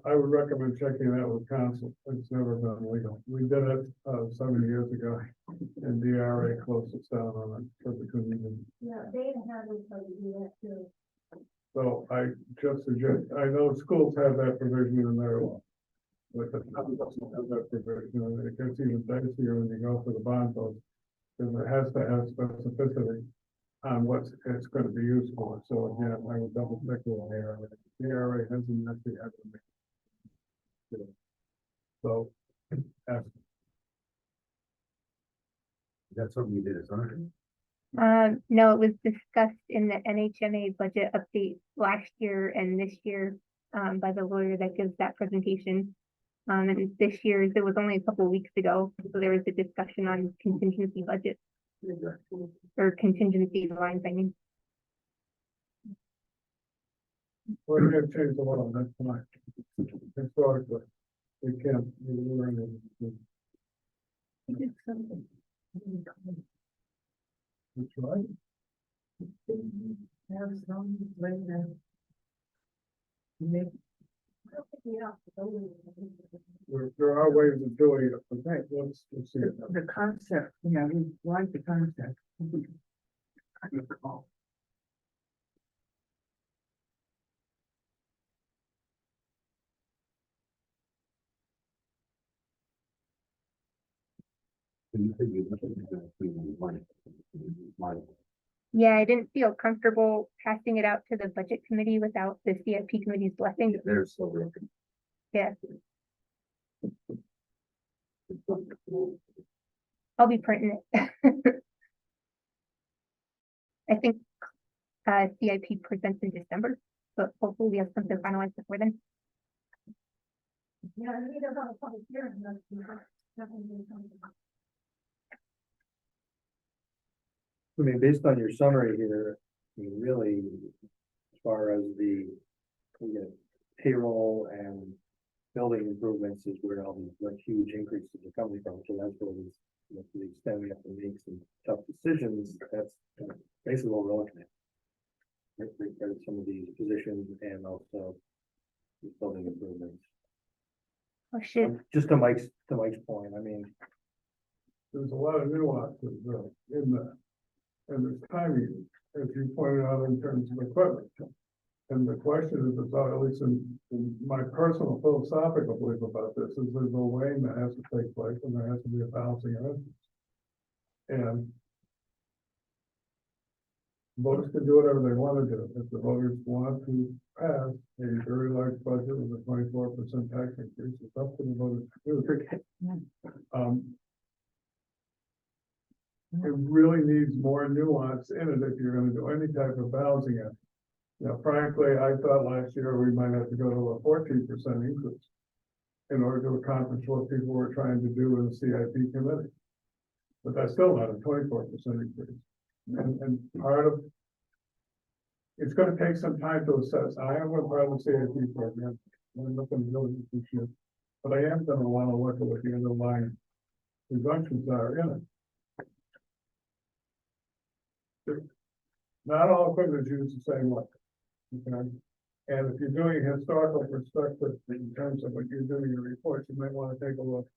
Speaker 6: I would recommend checking that with council. It's never been legal. We did it 7 years ago and DRA closed us down on it because we couldn't even.
Speaker 9: Yeah, Dana had us do that too.
Speaker 6: So I just suggest, I know schools have that provision in their law. But the town doesn't have that provision, and it gets even dicier when you go for the bond vote. Because it has to have specificity on what it's gonna be used for. So again, I would double check with the ARA. The ARA hasn't actually had to. So, ask.
Speaker 7: That's something you did as an.
Speaker 2: No, it was discussed in the NHMA budget update last year and this year, by the lawyer that gives that presentation. And this year's, it was only a couple of weeks ago, so there was a discussion on contingency budget. Or contingency lines, I mean.
Speaker 6: We're gonna change the law, that's fine. Historically, we can't, we're in it. That's right. There are ways of doing it, but let's see.
Speaker 3: The concept, yeah, we like the concept.
Speaker 7: You said you looked at the money.
Speaker 2: Yeah, I didn't feel comfortable passing it out to the budget committee without the CIP committee's blessing.
Speaker 7: There's so real.
Speaker 2: Yeah. I'll be printing it. I think CIP presents in December, but hopefully we have something finalized before then.
Speaker 9: Yeah, and we don't have a public hearing. Definitely something.
Speaker 4: I mean, based on your summary here, I mean, really, as far as the, payroll and building improvements is where all these like huge increases are coming from. So that's where these, to the extent we have to make some tough decisions, that's basically what we're looking at. With regard to some of these positions and also
Speaker 5: building improvements.
Speaker 2: Oh, shoot.
Speaker 4: Just to Mike's point, I mean,
Speaker 6: There's a lot of nuances in that. And there's timing, as you pointed out, in terms of equipment. And the question is, at least in my personal philosophical belief about this, is there's a weighing that has to take place and there has to be a balancing of interests. And voters can do whatever they want to do. If the voters want to pass a very large budget with a 24% tax increase, it's up to the voters to do it. It really needs more nuance in it if you're gonna do any type of balancing act. You know, frankly, I thought last year we might have to go to a 14% increase in order to accomplish what people were trying to do in the CIP committee. But that's still not a 24% increase. And part of it's gonna take some time to assess. I am a part of the CIP program. I'm not gonna really this year, but I am gonna wanna look at what the underlying presumptions are in it. Not all equipment is used the same way. Okay? And if you're doing a historical perspective in terms of what you're doing in your reports, you might want to take a look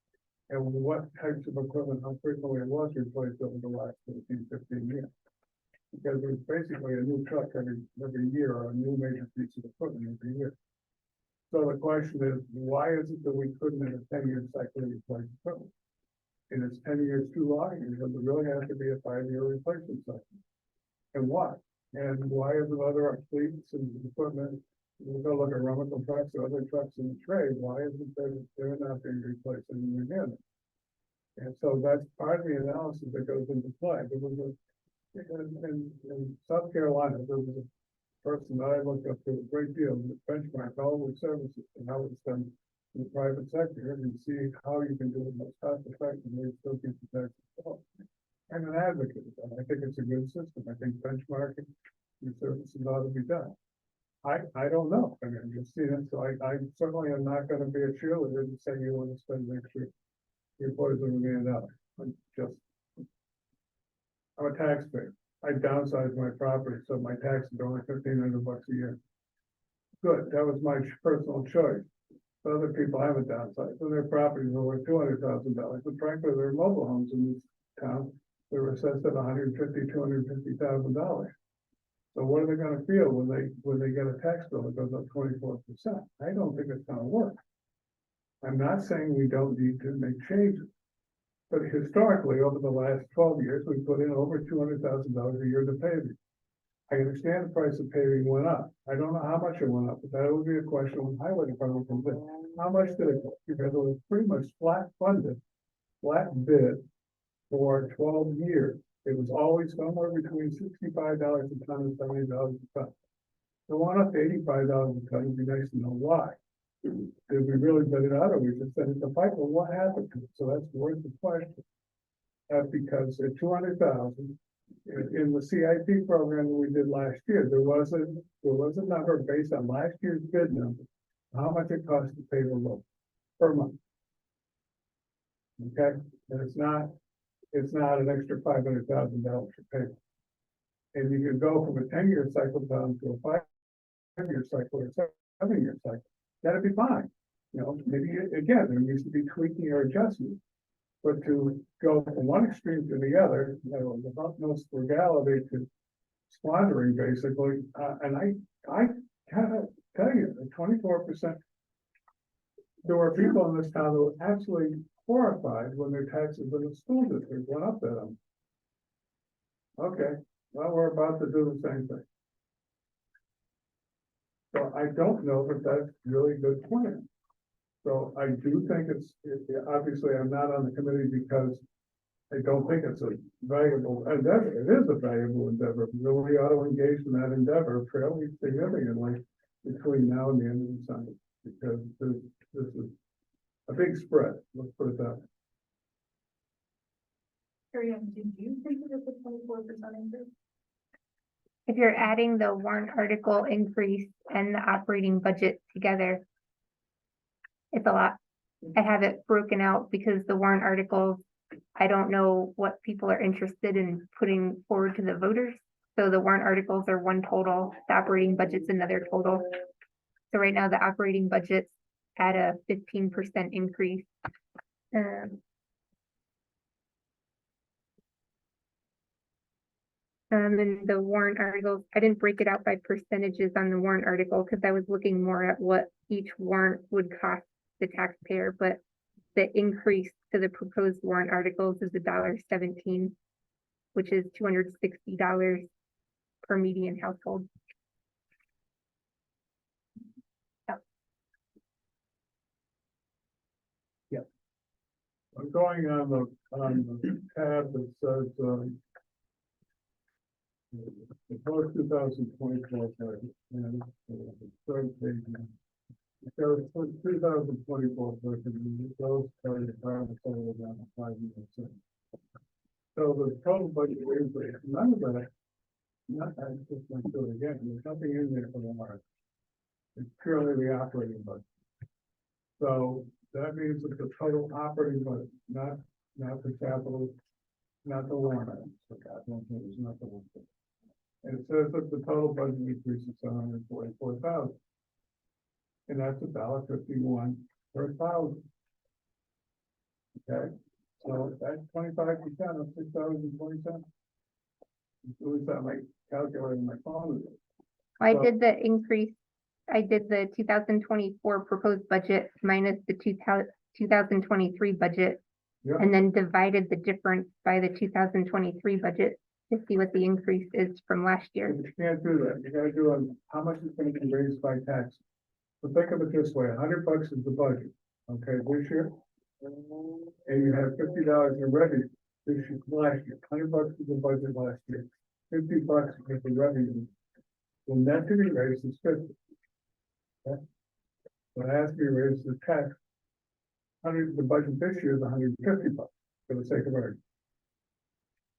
Speaker 6: at what types of equipment, how frequently it was replaced over the last 15 years. Because there's basically a new truck every year, or a new major piece of equipment every year. So the question is, why is it that we couldn't in a 10-year cycle replace equipment? And it's 10 years too long, because it really has to be a 5-year replacement cycle. And why? And why is it other fleets and equipment, we go look at Rummel trucks or other trucks in the trade, why is it that they're not being replaced in the again? And so that's part of the analysis that goes into play. There was in South Carolina, there was a person that I looked up to a great deal, benchmark all the services and how it's done in the private sector and see how you can do it most cost effectively and still keep the taxes low. I'm an advocate of that. I think it's a good system. I think benchmarking your services ought to be done. I don't know. I mean, I'm just seeing it. So I certainly am not going to be a cheerleader to say you want to spend next year $250 million. I'm a taxpayer. I downsized my property, so my taxes are only $1,500 a year. Good. That was my personal choice. But other people haven't downsized, and their properties are worth $200,000. But frankly, there are mobile homes in this town. They were assessed at $150,000. So what are they going to feel when they get a tax bill that goes up 24%? I don't think it's going to work. I'm not saying we don't need to make changes, but historically, over the last 12 years, we put in over $200,000 a year to paving. I understand the price of paving went up. I don't know how much it went up, but that would be a question when the highway department comes in. How much did it go? Because it was pretty much flat funded, flat bid for 12 years. It was always somewhere between $65 a ton and $70 a ton. So why not $85 a ton? It'd be nice to know why. Did we really bid it out, or we just sent it to pipe? Well, what happened to it? So that's worth the question. Because at $200,000 in the CIP program that we did last year, there was a number based on last year's bid number, how much it cost to pave a road per month. Okay, and it's not an extra $500,000 for paving. And you can go from a 10-year cycle down to a 5-year cycle or 7-year cycle. That'd be fine. You know, maybe again, there needs to be tweaking or adjustment. But to go from one extreme to the other, you know, without no frugality to squandering basically, and I kind of tell you, the 24%, there were people in this town who were absolutely horrified when their taxes in the school district went up at them. Okay, well, we're about to do the same thing. So I don't know if that's really a good plan. So I do think obviously I'm not on the committee because I don't think it's a valuable endeavor. It is a valuable endeavor. We ought to engage in that endeavor fairly significantly between now and the end of the summer, because this is a big spread. Let's put it that way.
Speaker 9: Did you think it was a 24% increase?
Speaker 2: If you're adding the warrant article increase and the operating budget together, it's a lot. I have it broken out because the warrant articles, I don't know what people are interested in putting forward to the voters. So the warrant articles are one total, the operating budget's another total. So right now the operating budget's at a 15% increase. And the warrant articles, I didn't break it out by percentages on the warrant article because I was looking more at what each warrant would cost the taxpayer, but the increase to the proposed warrant articles is $1.17, which is $260 per median household.
Speaker 6: I'm going on the tab that says, the post 2024 budget, and the third page. It shows 2024 budget, and it goes to the department total down to 5%. So the total budget is, none of that, I just went through it again, there's nothing in there for the mark. It's purely the operating budget. So that means that the total operating budget, not the capital, not the warrant items, the capital is not the one thing. And it says that the total budget increase is $744,000. And that's $1.51 per thousand. Okay, so that's 25% of $6.20. At least I might calculate in my phone.
Speaker 2: I
Speaker 6: So-
Speaker 2: did the increase. I did the 2024 proposed budget minus the 2023 budget.
Speaker 6: Yeah.
Speaker 2: And then divided the difference by the 2023 budget to see what the increase is from last year.
Speaker 6: But you can't do that. You gotta do on how much is gonna be raised by tax. So think of it this way, $100 is the budget, okay, this year. And you have $50 in revenue this year, last year, $100 is the budget last year, $50 is the revenue. The net to be raised is 50. Okay? What has to be raised is tax. The budget this year is $150 for the sake of argument.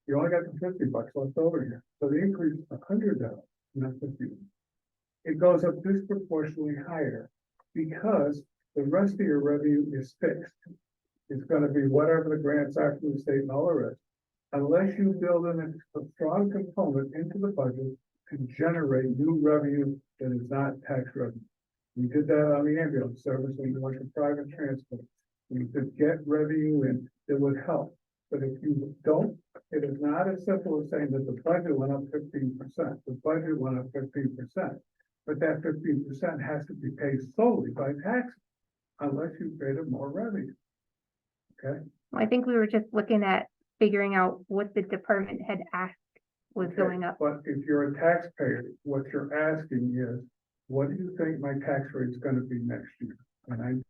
Speaker 6: You only got the $50 left over here, so the increase is $100, not $50. It goes up disproportionately higher because the rest of your revenue is fixed. It's gonna be whatever the grants are from the state and all the rest. Unless you build in a strong component into the budget to generate new revenue that is not tax revenue. We did that on the ambulance service when we went to private transport. We could get revenue in that would help. But if you don't, it is not as simple as saying that the budget went up 15%. The budget went up 15%. But that 15% has to be paid solely by taxes unless you created more revenue. Okay,
Speaker 2: I think we were just looking at figuring out what the department had asked was
Speaker 6: Okay,
Speaker 2: going up.
Speaker 6: But if you're a taxpayer, what you're asking is, what do you think my tax rate is gonna be next year? And I'm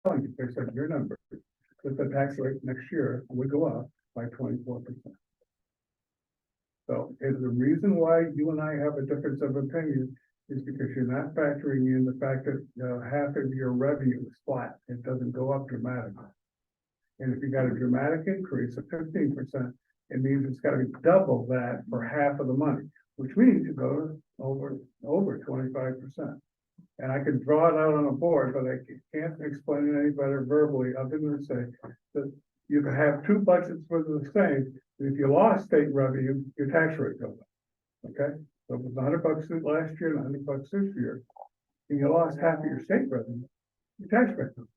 Speaker 6: telling you, based on your numbers, that the tax rate next year would go up by 24%. So, is the reason why you and I have a difference of opinion is because you're not factoring in the fact that half of your revenue is flat. It doesn't go up dramatically. And if you got a dramatic increase of 15%, it means it's gotta be double that for half of the money, which means you go to over 25%. And I can draw it out on a board, but I can't explain it any better verbally, other than to say that you can have two budgets for the same. If you lost state revenue, your tax rate goes up. Okay, so it was $100 last year and $100 this year, and you lost half of your state revenue, your tax rate goes up.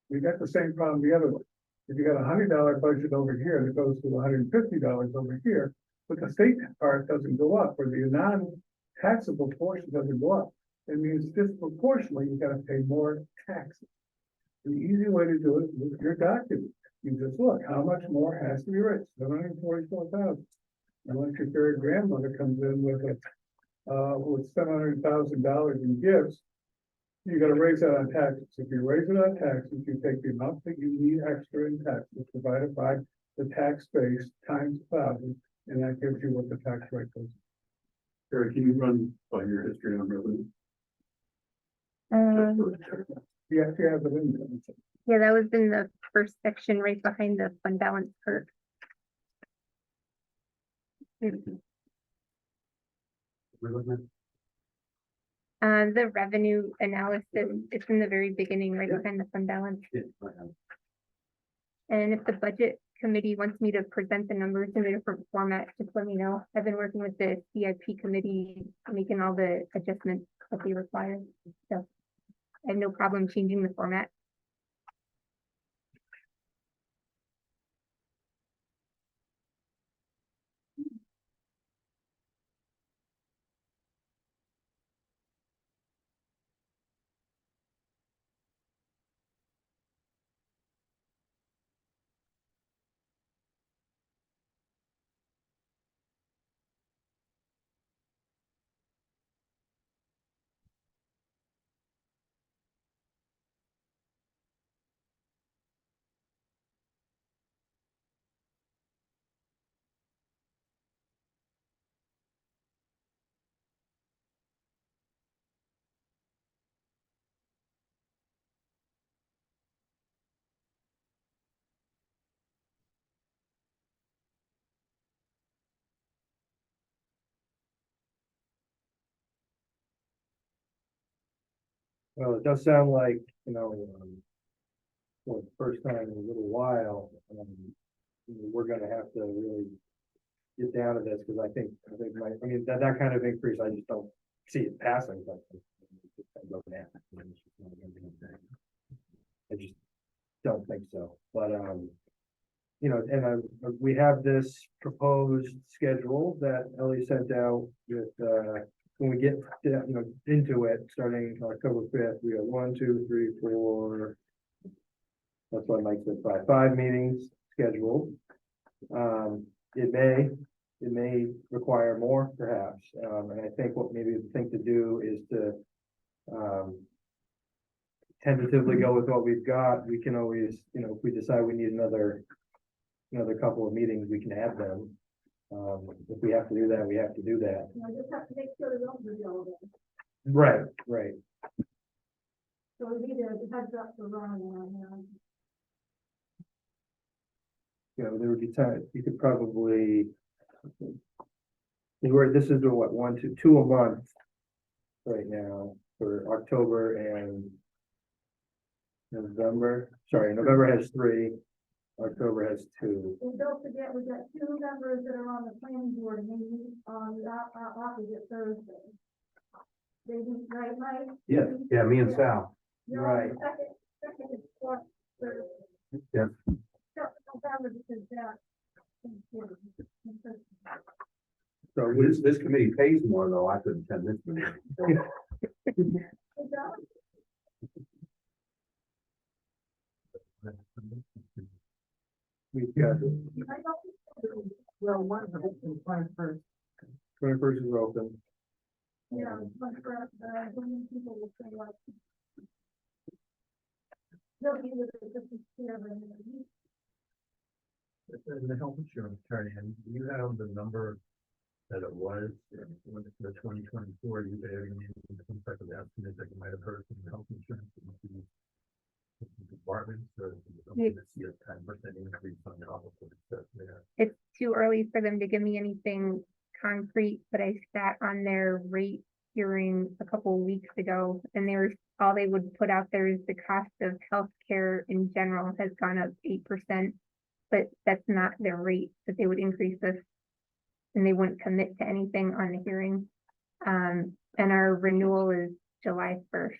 Speaker 6: We got the same problem the other way. If you got $100 budget over here and it goes to $150 over here, but the state part doesn't go up, or the non-taxable portion doesn't go up, it means disproportionately you gotta pay more taxes. The easy way to do it is with your document. You just look, how much more has to be raised? $744,000. Unless your third grandmother comes in with $700,000 in gifts, you gotta raise that on taxes. If you raise it on taxes, you take the amount that you need extra in taxes divided by the tax base times 1,000, and that gives you what the tax rate goes.
Speaker 8: Terry, can you run by your history on revenue?
Speaker 6: You have to have it in there.
Speaker 2: Yeah, that was in the first section right behind the fund balance part.
Speaker 7: We're looking at.
Speaker 2: The revenue analysis, it's in the very beginning, right behind the fund balance.
Speaker 7: Yeah, right now.
Speaker 2: And if the budget committee wants me to present the numbers in a different format, just let me know. I've been working with the CIP committee, making all the adjustments. what they require. So I have no problem changing the format.
Speaker 4: Well, it does sound like, for the first time in a little while, we're gonna have to really get down to this, because I think that kind of increase, I just don't see it passing, but it's just gonna go down. It's just not gonna be a thing. I just don't think so, but, we have this proposed schedule that Ellie sent out with, when we get, into it, starting October 5th, we have 1, 2, 3, 4. That's why Mike said five meetings scheduled. It may require more perhaps, and I think what maybe the thing to do is to, tentatively go with what we've got. We can always, if we decide we need another couple of meetings, we can add them. If we have to do that, we have to do that.
Speaker 9: I just have to make sure they don't do all that.
Speaker 4: Right.
Speaker 9: So we need a heads up for Ron.
Speaker 4: There would be time, you could probably. This is what, 1 to 2 a month. Right now for October and November. Sorry, November has 3. October has 2.
Speaker 9: And don't forget, we've got 2 members that are on the planning board, and they meet on the opposite Thursday. They meet, right, Mike?
Speaker 7: Yeah, me and Sal.
Speaker 9: You're on the
Speaker 4: Right.
Speaker 9: second and fourth Thursday.
Speaker 7: Yes.
Speaker 9: November, because that.
Speaker 4: So
Speaker 7: This committee pays more, though. I couldn't attend this meeting.
Speaker 4: we've got
Speaker 3: Well, one of them is 21st.
Speaker 4: 21st is open.
Speaker 9: Yeah, but for, when people will say like. They'll be with it, this is clear, but,
Speaker 5: The health insurance attorney, and you have the number that it was, when the 2024, you have some type of estimate that you might have heard from the health insurance department, so
Speaker 2: Yeah.
Speaker 5: to see a 10% increase on top of what it says there.
Speaker 2: It's too early for them to give me anything concrete, but I sat on their rate hearing a couple of weeks ago, and all they would put out there is the cost of healthcare in general has gone up 8%, but that's not their rate, that they would increase this, and they wouldn't commit to anything on the hearing. And our renewal is July 1st.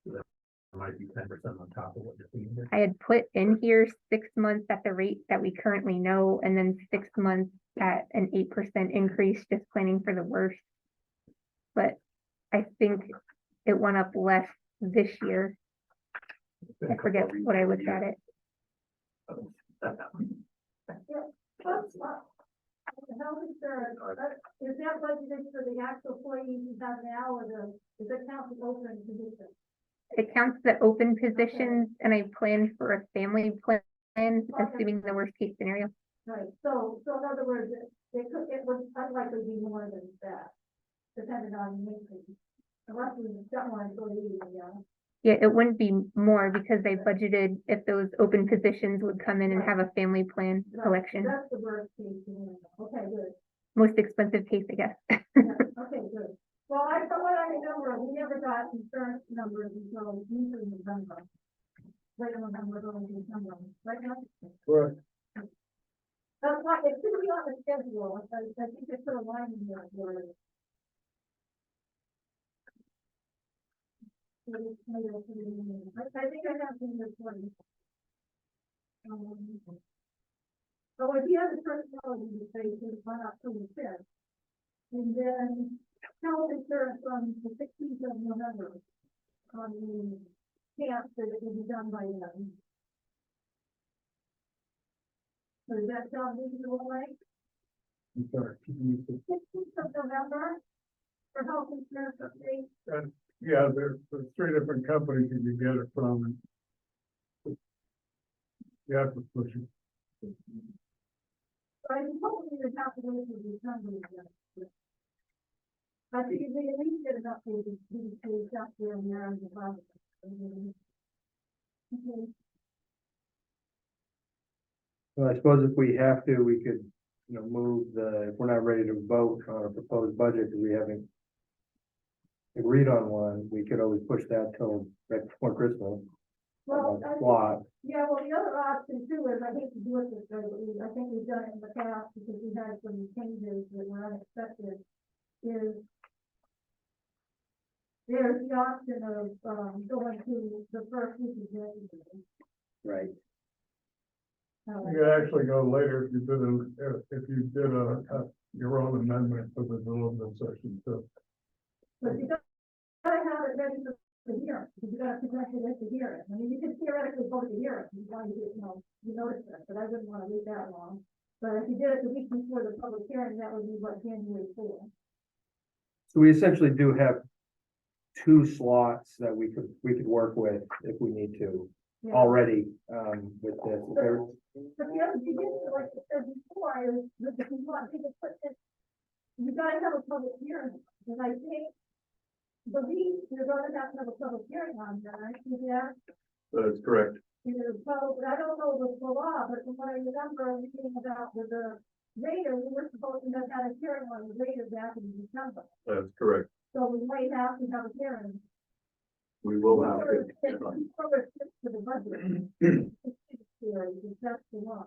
Speaker 5: It might be 10% on top of what you're seeing here.
Speaker 2: I had put in here 6 months at the rate that we currently know, and then 6 months at an 8% increase, just planning for the worst. But I think it went up less this year. I forget what I looked at it.
Speaker 9: Plus, the health insurance, is that budgeted for the actual employees you have now, or is it count the open position?
Speaker 2: It counts the open positions, and I planned for a family plan, assuming the worst case scenario.
Speaker 9: Right, so in other words, it would unlikely be more than that, depending on the increase. Unless we got more employees,
Speaker 2: Yeah, it wouldn't be more because I budgeted if those open positions would come in and have a family plan collection.
Speaker 9: That's the worst case scenario. Okay, good.
Speaker 2: Most expensive case, I guess.
Speaker 9: Yeah, okay, good. Well, from what I remember, we never got insurance numbers until usually November. Right in November, early December, right now?
Speaker 4: Right.
Speaker 9: That's not, it should be on the schedule. I think it's sort of line in there. for this title for the meeting. I think I have in this one. So if you have the personality to say to run up to the fifth, and then health insurance on the 16th of November, on the camp that it will be done by then. So does that sound reasonable, right?
Speaker 6: I'm sorry, can you repeat?
Speaker 9: 16th of November for health insurance update.
Speaker 6: Yeah, there's 3 different companies you can get it from. You have to push it.
Speaker 9: So I suppose we would have to wait for December. I think we at least get an update to the chapter and there on the bottom. Okay.
Speaker 4: Well, I suppose if we have to, we could, move if we're not ready to vote on a proposed budget, because we haven't agreed on one, we could always push that till right before Christmas.
Speaker 9: Well,
Speaker 4: Slot.
Speaker 9: yeah, well, the other option too is, I hate to do it this way, but I think we've done it in the past because we had some changes that were unexpected, is there's the option of, going to the first week of January.
Speaker 4: Right.
Speaker 6: You could actually go later if you did your own amendment for the deliberative session too.
Speaker 9: But you gotta have it ready for the hearing, because you gotta present it at the hearing. I mean, you can theoretically vote the hearing, you want to, you notice that, but I wouldn't wanna wait that long. But if you did it the week before the public hearing, that would be what, January 4th.
Speaker 4: So we essentially do have 2 slots that we could work with if we need to
Speaker 9: Yeah.
Speaker 4: already, with this.
Speaker 9: But the other thing is, like I said before, is that if you want to put this, you gotta have a public hearing, and I think, believe you're gonna have to have a public hearing on that, I think, yeah.
Speaker 8: That's correct.
Speaker 9: So, I don't know the law, but from what I remember reading about the Raider, we were supposed to have had a hearing on the Raider back in December.
Speaker 8: That's correct.
Speaker 9: So we might have to have a hearing.
Speaker 8: We will have to.
Speaker 9: For the budget. Because that's the law.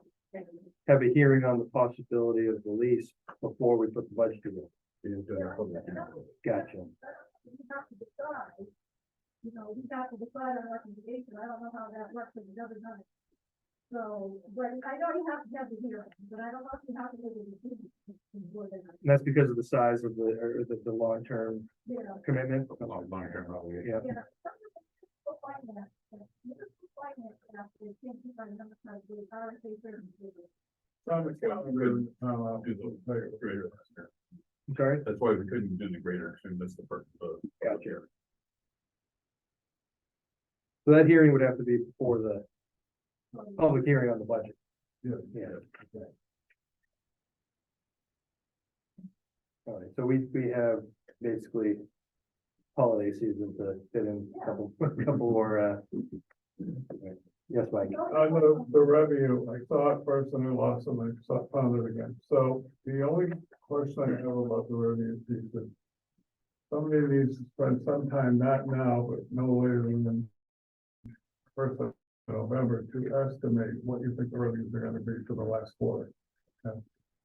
Speaker 4: Have a hearing on the possibility of the lease before we put the budget together. Gotcha.
Speaker 9: We have to decide, we have to decide on recommendation, I don't know how that works, because it doesn't know. So, but I know you have to have the hearing, but I don't know if you have to make a decision.
Speaker 4: And that's because of the size of the long-term
Speaker 9: Yeah.
Speaker 4: commitment.
Speaker 8: Yeah.
Speaker 4: Yeah.
Speaker 6: Some good,
Speaker 8: Greater last year.
Speaker 4: I'm sorry.
Speaker 8: That's why we couldn't do the greater, and that's the first.
Speaker 4: Gotcha. So that hearing would have to be before the public hearing on the budget.
Speaker 6: Yeah.
Speaker 4: Yeah. All right, so we have basically holiday season to fit in a couple more, yes, Mike.
Speaker 6: On the revenue, I saw it first and I lost it, and I found it again. So the only question I have about the revenue piece is somebody needs to spend some time, not now, but no later than first of November, to estimate what you think the revenues are gonna be for the last quarter. And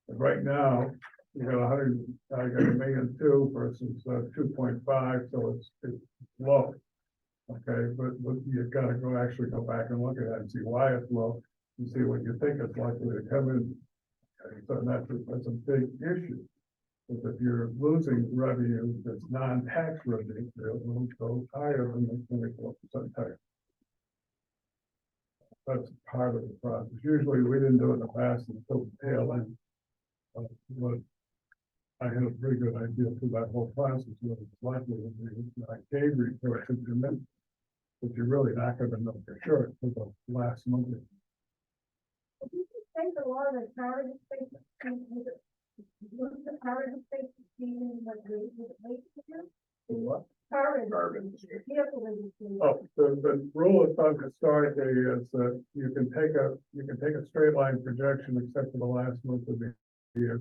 Speaker 6: right now, you got I got 1.2 million versus 2.5, so it's low. Okay, but you gotta actually go back and look at that and see why it's low, and see what you think it's likely to come in. Okay, so that's a big issue. Because if you're losing revenue that's non-tax revenue, it will go higher than the 24% tax. That's part of the process. Usually we didn't do it in the past until the tail end. But I had a pretty good idea through that whole process, what it's likely to be. I gave reports to them, but you're really not gonna know for sure until the last month.
Speaker 9: I think a lot of the carbon space, the carbon space being like
Speaker 6: What?
Speaker 9: carbon.
Speaker 6: Oh, the rule of thumb historically is that you can take a straight line projection except for the last month of the year.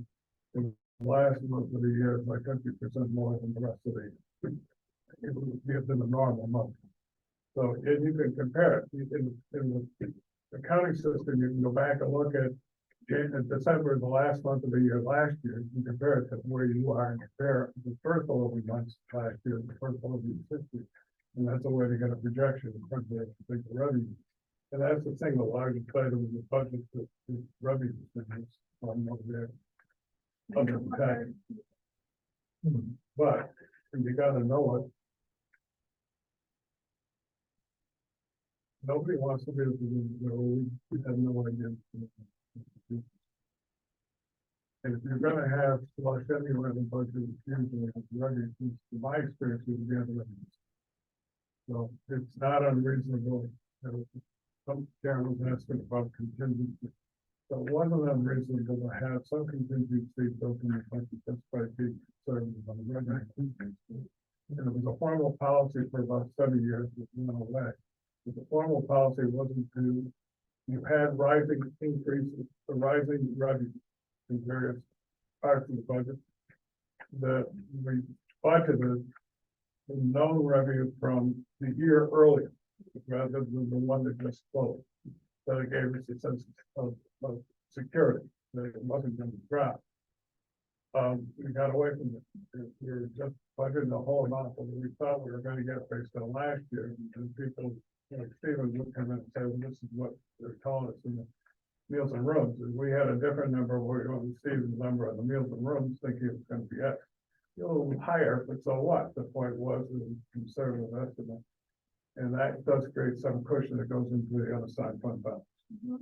Speaker 6: The last month of the year is like 50% more than the rest of the year. It would be than a normal month. So and you can compare it in the accounting system, you can go back and look at December, the last month of the year last year, and compare it to where you are and compare the first 11 months last year, the first 11 months this year. And that's a way to get a projection in terms of the revenue. And that's the single largest item in the budget, that is revenue. On there. Under the tax. But you gotta know it. Nobody wants to be, we have no idea. And if you're gonna have large any revenue budget, usually revenue, in my experience, is the other revenues. So it's not unreasonable. Some Karen was asking about contingency. So it wasn't unreasonable to have some contingency built in the budget, just by being concerned about revenue. And it was a formal policy for about 7 years, which went away. But the formal policy wasn't to, you had rising increases, the rising revenue in various parts of the budget. That we budgeted the known revenue from the year earlier, rather than the one that just closed. So it gave us a sense of security, that it wasn't going to drop. We got away from it. We were just budgeting the whole amount that we thought we were going to get based on last year. And people, Stephen would come in and say, well, this is what they're telling us in the Meals and Rooms. And we had a different number, we went with Stephen's number on the Meals and Rooms, thinking it was going to be X. A little higher, but so what? The point was, it was a conservative estimate. And that does create some cushion that goes into the unassigned fund balance.
Speaker 9: So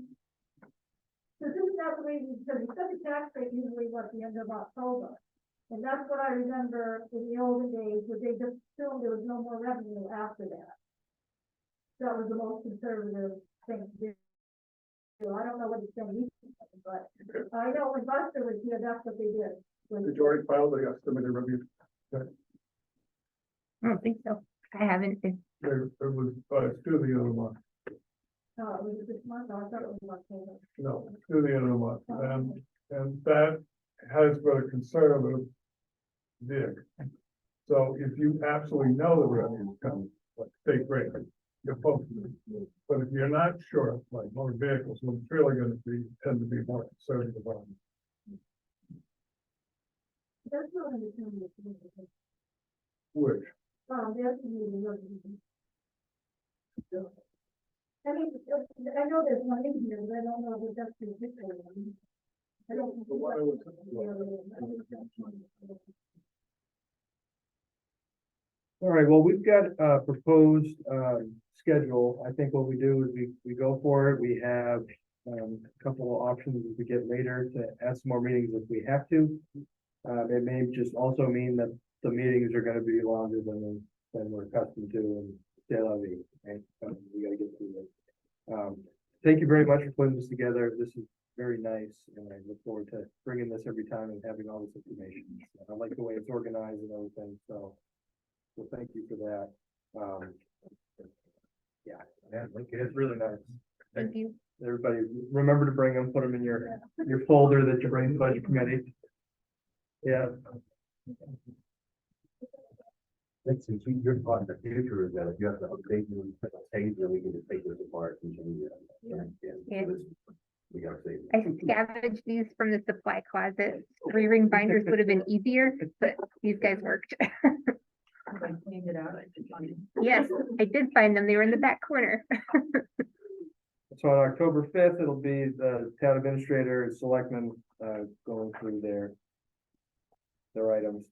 Speaker 9: this is not the way, because the study tax rate usually was the end of October. And that's what I remember in the olden days, where they just assumed there was no more revenue after that. That was the most conservative thing to do. I don't know what it's saying, but I know when Buster was here, that's what they did.
Speaker 6: Did you already file the estimated revenue?
Speaker 2: I don't think so. I haven't been.
Speaker 6: It was, it's due the other month.
Speaker 9: Was it this month? I thought it was October.
Speaker 6: No, it's due the end of the month. And that has been a conservative dig. So if you absolutely know the revenue is coming, like state rate, you're supposed to. But if you're not sure, like motor vehicles, well, it's really gonna be, tend to be more conservative about it.
Speaker 9: That's not in the county.
Speaker 6: Which,
Speaker 9: That's in the revenue. I mean, I know there's one in here, but I don't know if that's the particular one. I don't.
Speaker 6: the one I was-
Speaker 4: All right, well, we've got a proposed schedule. I think what we do is we go for it. We have a couple of options as we get later to add some more meetings if we have to. It may just also mean that the meetings are gonna be longer than we're accustomed to and still, right? We gotta get through this. Thank you very much for putting this together. This is very nice, and I look forward to bringing this every time and having all this information. I like the way it's organized and everything, so thank you for that. Yeah, it's really nice.
Speaker 2: Thank you.
Speaker 4: Everybody, remember to bring them, put them in your folder that you bring to the budget committee. Yeah.
Speaker 7: Let's see, your thought in the future is that if you have to update you, page, then we can just take this apart and change it.
Speaker 2: Yeah.
Speaker 7: We gotta save.
Speaker 2: I scavenged these from the supply closet. 3-ring binders would have been easier, but these guys worked. Yes, I did find them. They were in the back corner.
Speaker 4: So on October 5th, it'll be the town administrator and selectmen going through their items.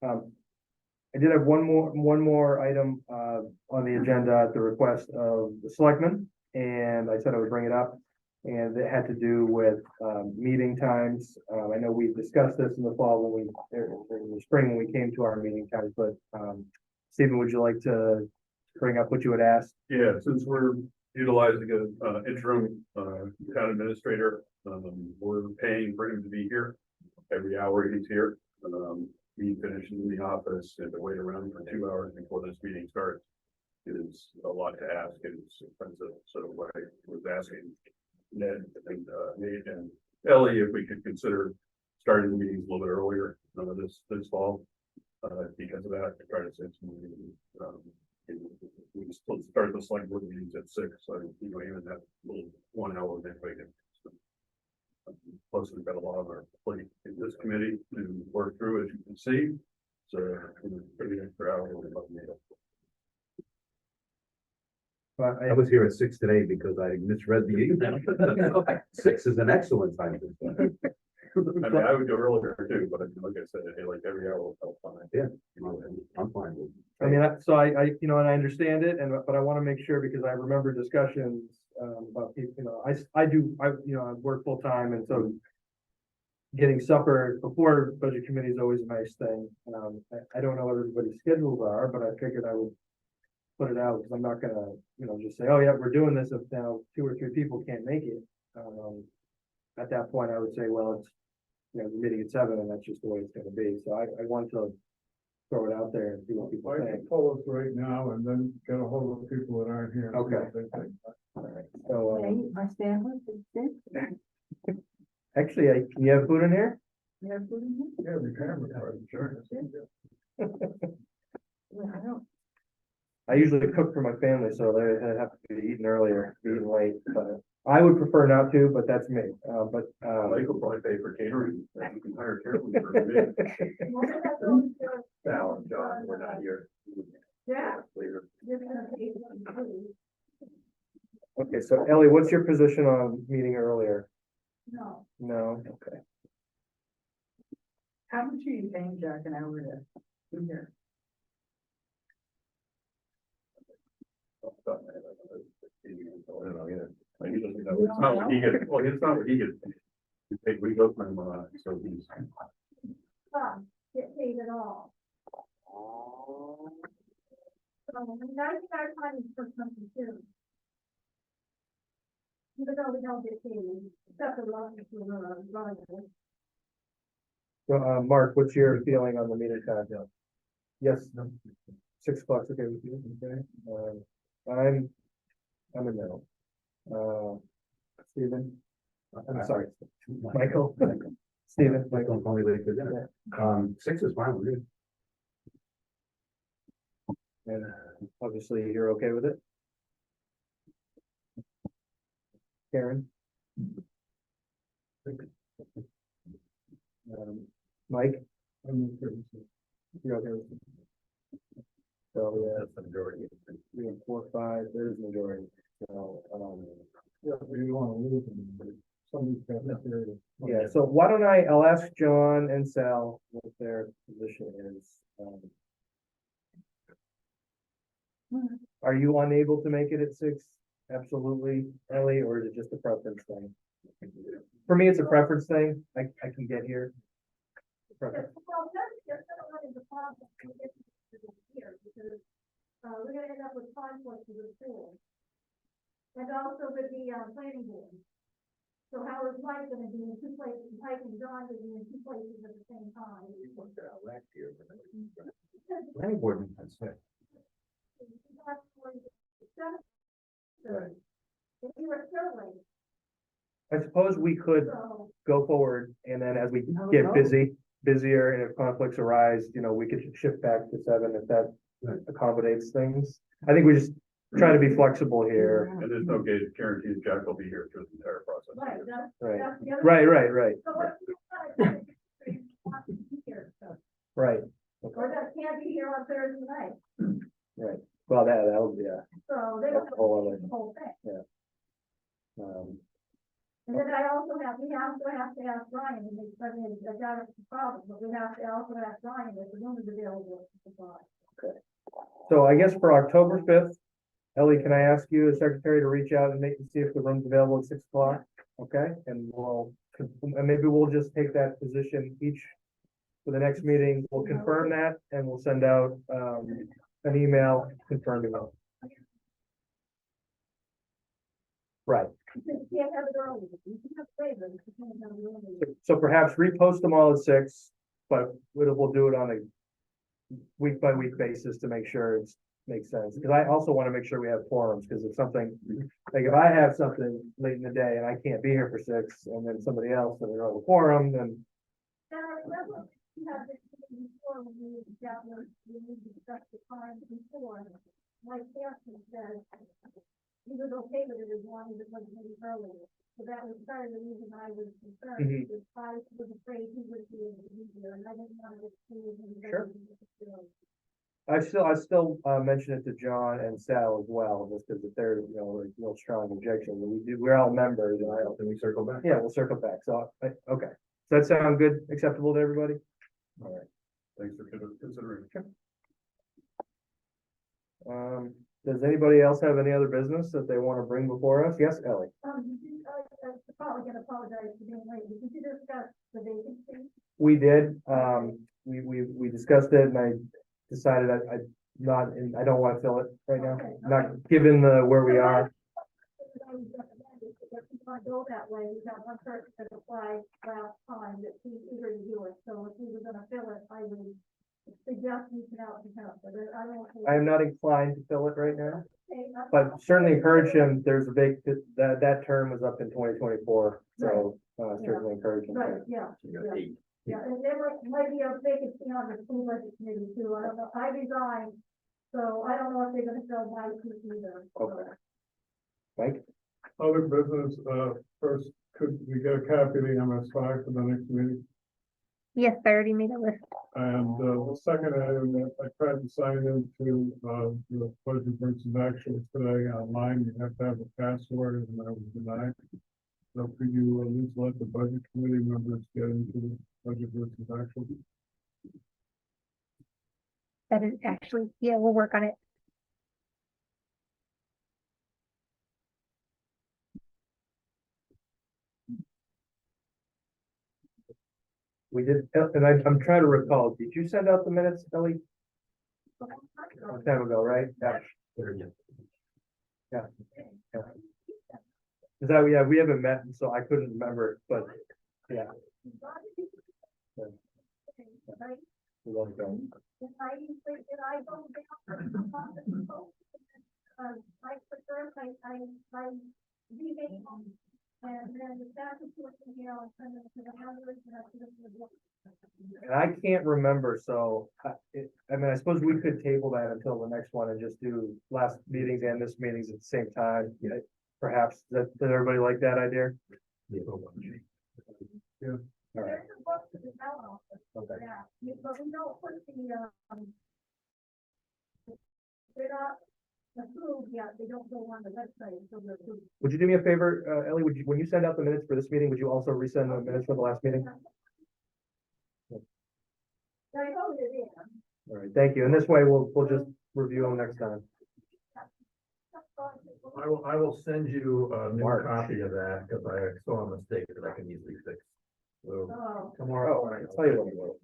Speaker 4: I did have one more item on the agenda at the request of the selectmen, and I said I would bring it up. And it had to do with meeting times. I know we discussed this in the fall when in the spring when we came to our meeting times, but Stephen, would you like to bring up what you had asked?
Speaker 8: Yeah, since we're utilizing an interim town administrator, we're paying for him to be here every hour he's here. He finishes in the office and to wait around for 2 hours before this meeting starts is a lot to ask, and it's expensive. So what I was asking Ned and Nate and Ellie if we could consider starting the meetings a little bit earlier this fall. Because of that, to try to save some money. We just start the select board meetings at 6, so even that little 1 hour then we can. Plus, we've got a lot of our plate in this committee to work through, as you can see. So, pretty extra hour.
Speaker 4: but
Speaker 7: I was here at 6 today because I misread the email. 6 is an excellent time.
Speaker 8: I mean, I would go earlier too, but like I said, hey, like every hour will help fine.
Speaker 7: Yeah, I'm fine with it.
Speaker 4: I mean, so I, you know, and I understand it, but I want to make sure because I remember discussions, about people, you know, you know, I work full time and so getting supper before budget committee is always a nice thing. I don't know what everybody's schedules are, but I figured I would put it out because I'm not gonna, you know, just say, oh yeah, we're doing this if now 2 or 3 people can't make it. At that point, I would say, well, it's, you know, the meeting at 7 and that's just the way it's gonna be. So I want to throw it out there and see what people
Speaker 6: I
Speaker 4: think.
Speaker 6: can pull us right now and then get a hold of people that aren't here. and see what they think.
Speaker 4: All right. So,
Speaker 3: My sandwich is this.
Speaker 4: actually, can you have food in here?
Speaker 3: You have food in here?
Speaker 6: Yeah, the camera card, sure.
Speaker 3: Well, I don't.
Speaker 4: I usually cook for my family, so they have to be eating earlier, eating late, but I would prefer not to, but that's me.
Speaker 8: Mike will probably pay for catering, you can hire Carolyn for a bit. Sal and John, we're not here.
Speaker 9: Yeah.
Speaker 8: Later.
Speaker 9: You're gonna pay for the food.
Speaker 4: Okay, so Ellie, what's your position on meeting earlier?
Speaker 9: No,
Speaker 4: No, okay.
Speaker 3: How much are you paying Jack an hour to be here?
Speaker 8: I don't know, yeah. Like, he doesn't know. It's not what he gets, well, it's not what he gets. We go from, so he's.
Speaker 9: some get paid at all. So 95 money for something too. Even though we don't get paid, except for running.
Speaker 4: So, Mark, what's your feeling on the meeting time? Yes, no, 6 o'clock's okay with you, okay? I'm a no. Stephen? I'm sorry, Michael? Stephen, Michael?
Speaker 7: Don't call me late for dinner. 6 is fine with me.
Speaker 4: And obviously you're okay with it? Karen? Mike? You're okay with it? So, yeah,
Speaker 8: That's the majority.
Speaker 4: 3 and 4, 5, there's majority, so,
Speaker 6: Yeah, you wanna lose them, but somebody's got to hear it.
Speaker 4: yeah, so why don't I'll ask John and Sal what their position is. Are you unable to make it at 6? Absolutely, Ellie, or is it just a preference thing? For me, it's a preference thing. I can get here. Preference.
Speaker 9: Well, that's not running the problem when we get to this year, because, we're gonna end up with conflicts with the school. And also with the, planning board. So how is Mike gonna be in 2 places, Mike and John gonna be in 2 places at the same time?
Speaker 7: Last year. Planning board meeting, that's it.
Speaker 9: If you were still late,
Speaker 4: I suppose we could
Speaker 9: so.
Speaker 4: go forward and then as we get busier and if conflicts arise, you know, we could shift back to 7 if that accommodates things. I think we just try to be flexible here.
Speaker 8: And there's no guarantee that Jack will be here through the entire process.
Speaker 9: Right, that's,
Speaker 4: Right,
Speaker 9: that's the other.
Speaker 4: right,
Speaker 9: So what if you're not here, so,
Speaker 4: right.
Speaker 9: or that can't be here on Thursday night,
Speaker 4: Well, that'll be
Speaker 9: so they don't
Speaker 4: a whole
Speaker 9: have the whole thing.
Speaker 4: other,
Speaker 9: And then I also have, we also have to ask Ryan, and it's, I mean, I got a problem, but we have to also ask Ryan if the room is available to supply.
Speaker 4: so I guess for October 5th, Ellie, can I ask you as secretary to reach out and see if the room's available at 6 o'clock? Okay, and maybe we'll just take that position each for the next meeting. We'll confirm that and we'll send out, an email confirming it. Right.
Speaker 9: You can't have it early, you can have favors, you can't have it early.
Speaker 4: So perhaps repost them all at 6, but we'll do it on a week by week basis to make sure it makes sense. Because I also want to make sure we have forums, because if something, like if I have something late in the day and I can't be here for 6, and then somebody else and they're on the forum, then
Speaker 9: Now, I remember you had this meeting before when we discussed the time before, Mike Hanson said he was okay with it as long as it wasn't any earlier. So that was part of the reason I was concerned,
Speaker 4: Mhm.
Speaker 9: because I was afraid he would be able to be here, and I didn't want to exclude him.
Speaker 4: Sure. I still mention it to John and Sal as well, just because if they're, like, real strong objections, we're all members, and I don't.
Speaker 5: Can we circle back?
Speaker 4: Yeah, we'll circle back, so, okay. Does that sound good, acceptable to everybody? All right.
Speaker 8: Thanks for considering.
Speaker 4: Does anybody else have any other business that they want to bring before us? Yes, Ellie?
Speaker 9: I'm probably gonna apologize for being late, did you discuss the vacancy?
Speaker 4: We did, we discussed it and I decided I not, and I don't want to fill it right now,
Speaker 9: Okay.
Speaker 4: not given where we are.
Speaker 9: I was recommended, but if I go that way, we got one person that applied last time that he's eager to do it, so if we were gonna fill it, I would suggest reaching out to him, but I don't.
Speaker 4: I am not inclined to fill it right now,
Speaker 9: Okay,
Speaker 4: but certainly encourage him, there's a big, that term was up in 2024, so certainly encourage him.
Speaker 9: Right, yeah, yeah, and there might be a vacancy on the school budget committee too, I don't know, I resigned, so I don't know if they're gonna fill my seat either. so.
Speaker 4: Okay. Mike?
Speaker 6: Other business, first, could we get a copy of the MS5 for the next meeting?
Speaker 2: Yes, I already made a list.
Speaker 6: And, the second item that I tried to sign into, the budget versus actual today online, you have to have a password and I was denied. So could you at least let the budget committee members get into the budget versus actual?
Speaker 2: That is actually, yeah, we'll work on it.
Speaker 4: We did, and I'm trying to recall, did you send out the minutes, Ellie? A long time ago, right? Yeah. Yeah. Is that, yeah, we haven't met, so I couldn't remember, but, yeah.
Speaker 9: Right?
Speaker 4: We love going.
Speaker 9: Did I go down? I prefer, I rebate them. And then the staff report from here, I'll send them to the others and I'll put them to the book.
Speaker 4: And I can't remember, so, I mean, I suppose we could table that until the next one and just do last meetings and this meetings at the same time. Yeah, perhaps, does everybody like that idea?
Speaker 6: Yeah.
Speaker 4: All right,
Speaker 9: There's a book to the town office,
Speaker 4: okay.
Speaker 9: yeah, but we don't put the, they're not approved yet, they don't go on the website until they're approved.
Speaker 4: Would you do me a favor, Ellie, when you send out the minutes for this meeting, would you also resend the minutes for the last meeting?
Speaker 9: I know it is.
Speaker 4: All right, thank you. And this way, we'll just review them next time.
Speaker 5: I will send you a new
Speaker 4: Mark.
Speaker 5: copy of that, because I saw a mistake that I can easily fix. So
Speaker 9: Oh,
Speaker 5: tomorrow.
Speaker 4: Oh, I'll tell you what it was.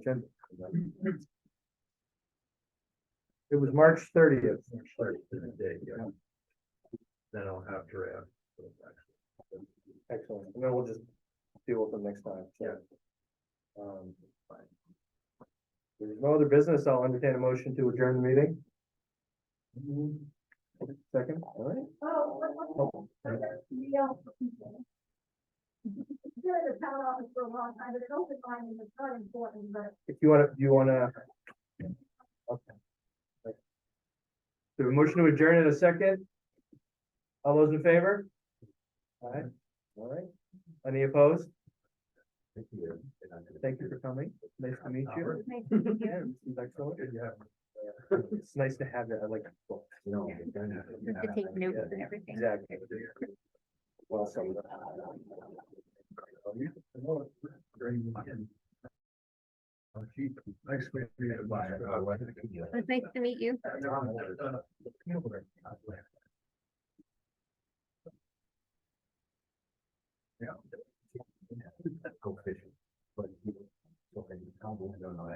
Speaker 9: okay.
Speaker 4: It was March 30th.
Speaker 5: Start to the day, yeah. Then I'll have draft.
Speaker 4: Excellent. And then we'll just deal with them next time. So. Fine. If there's no other business, I'll entertain a motion to adjourn the meeting. Second, all right.
Speaker 9: Oh, been in the town office for a long time, but an open line is not important, but
Speaker 4: If you wanna. Okay. So a motion to adjourn in a second. All those in favor? All right. Any opposed? Thank you for coming. Nice to meet you.
Speaker 2: Nice to meet you.
Speaker 4: Yeah, this is excellent. It's nice to have it. I like books.
Speaker 2: Just to take notes and everything.
Speaker 4: Exactly. Well, some.
Speaker 6: Nice meeting you. Bye.
Speaker 2: It was nice to meet you.
Speaker 7: Go fishing. But, so, I don't know.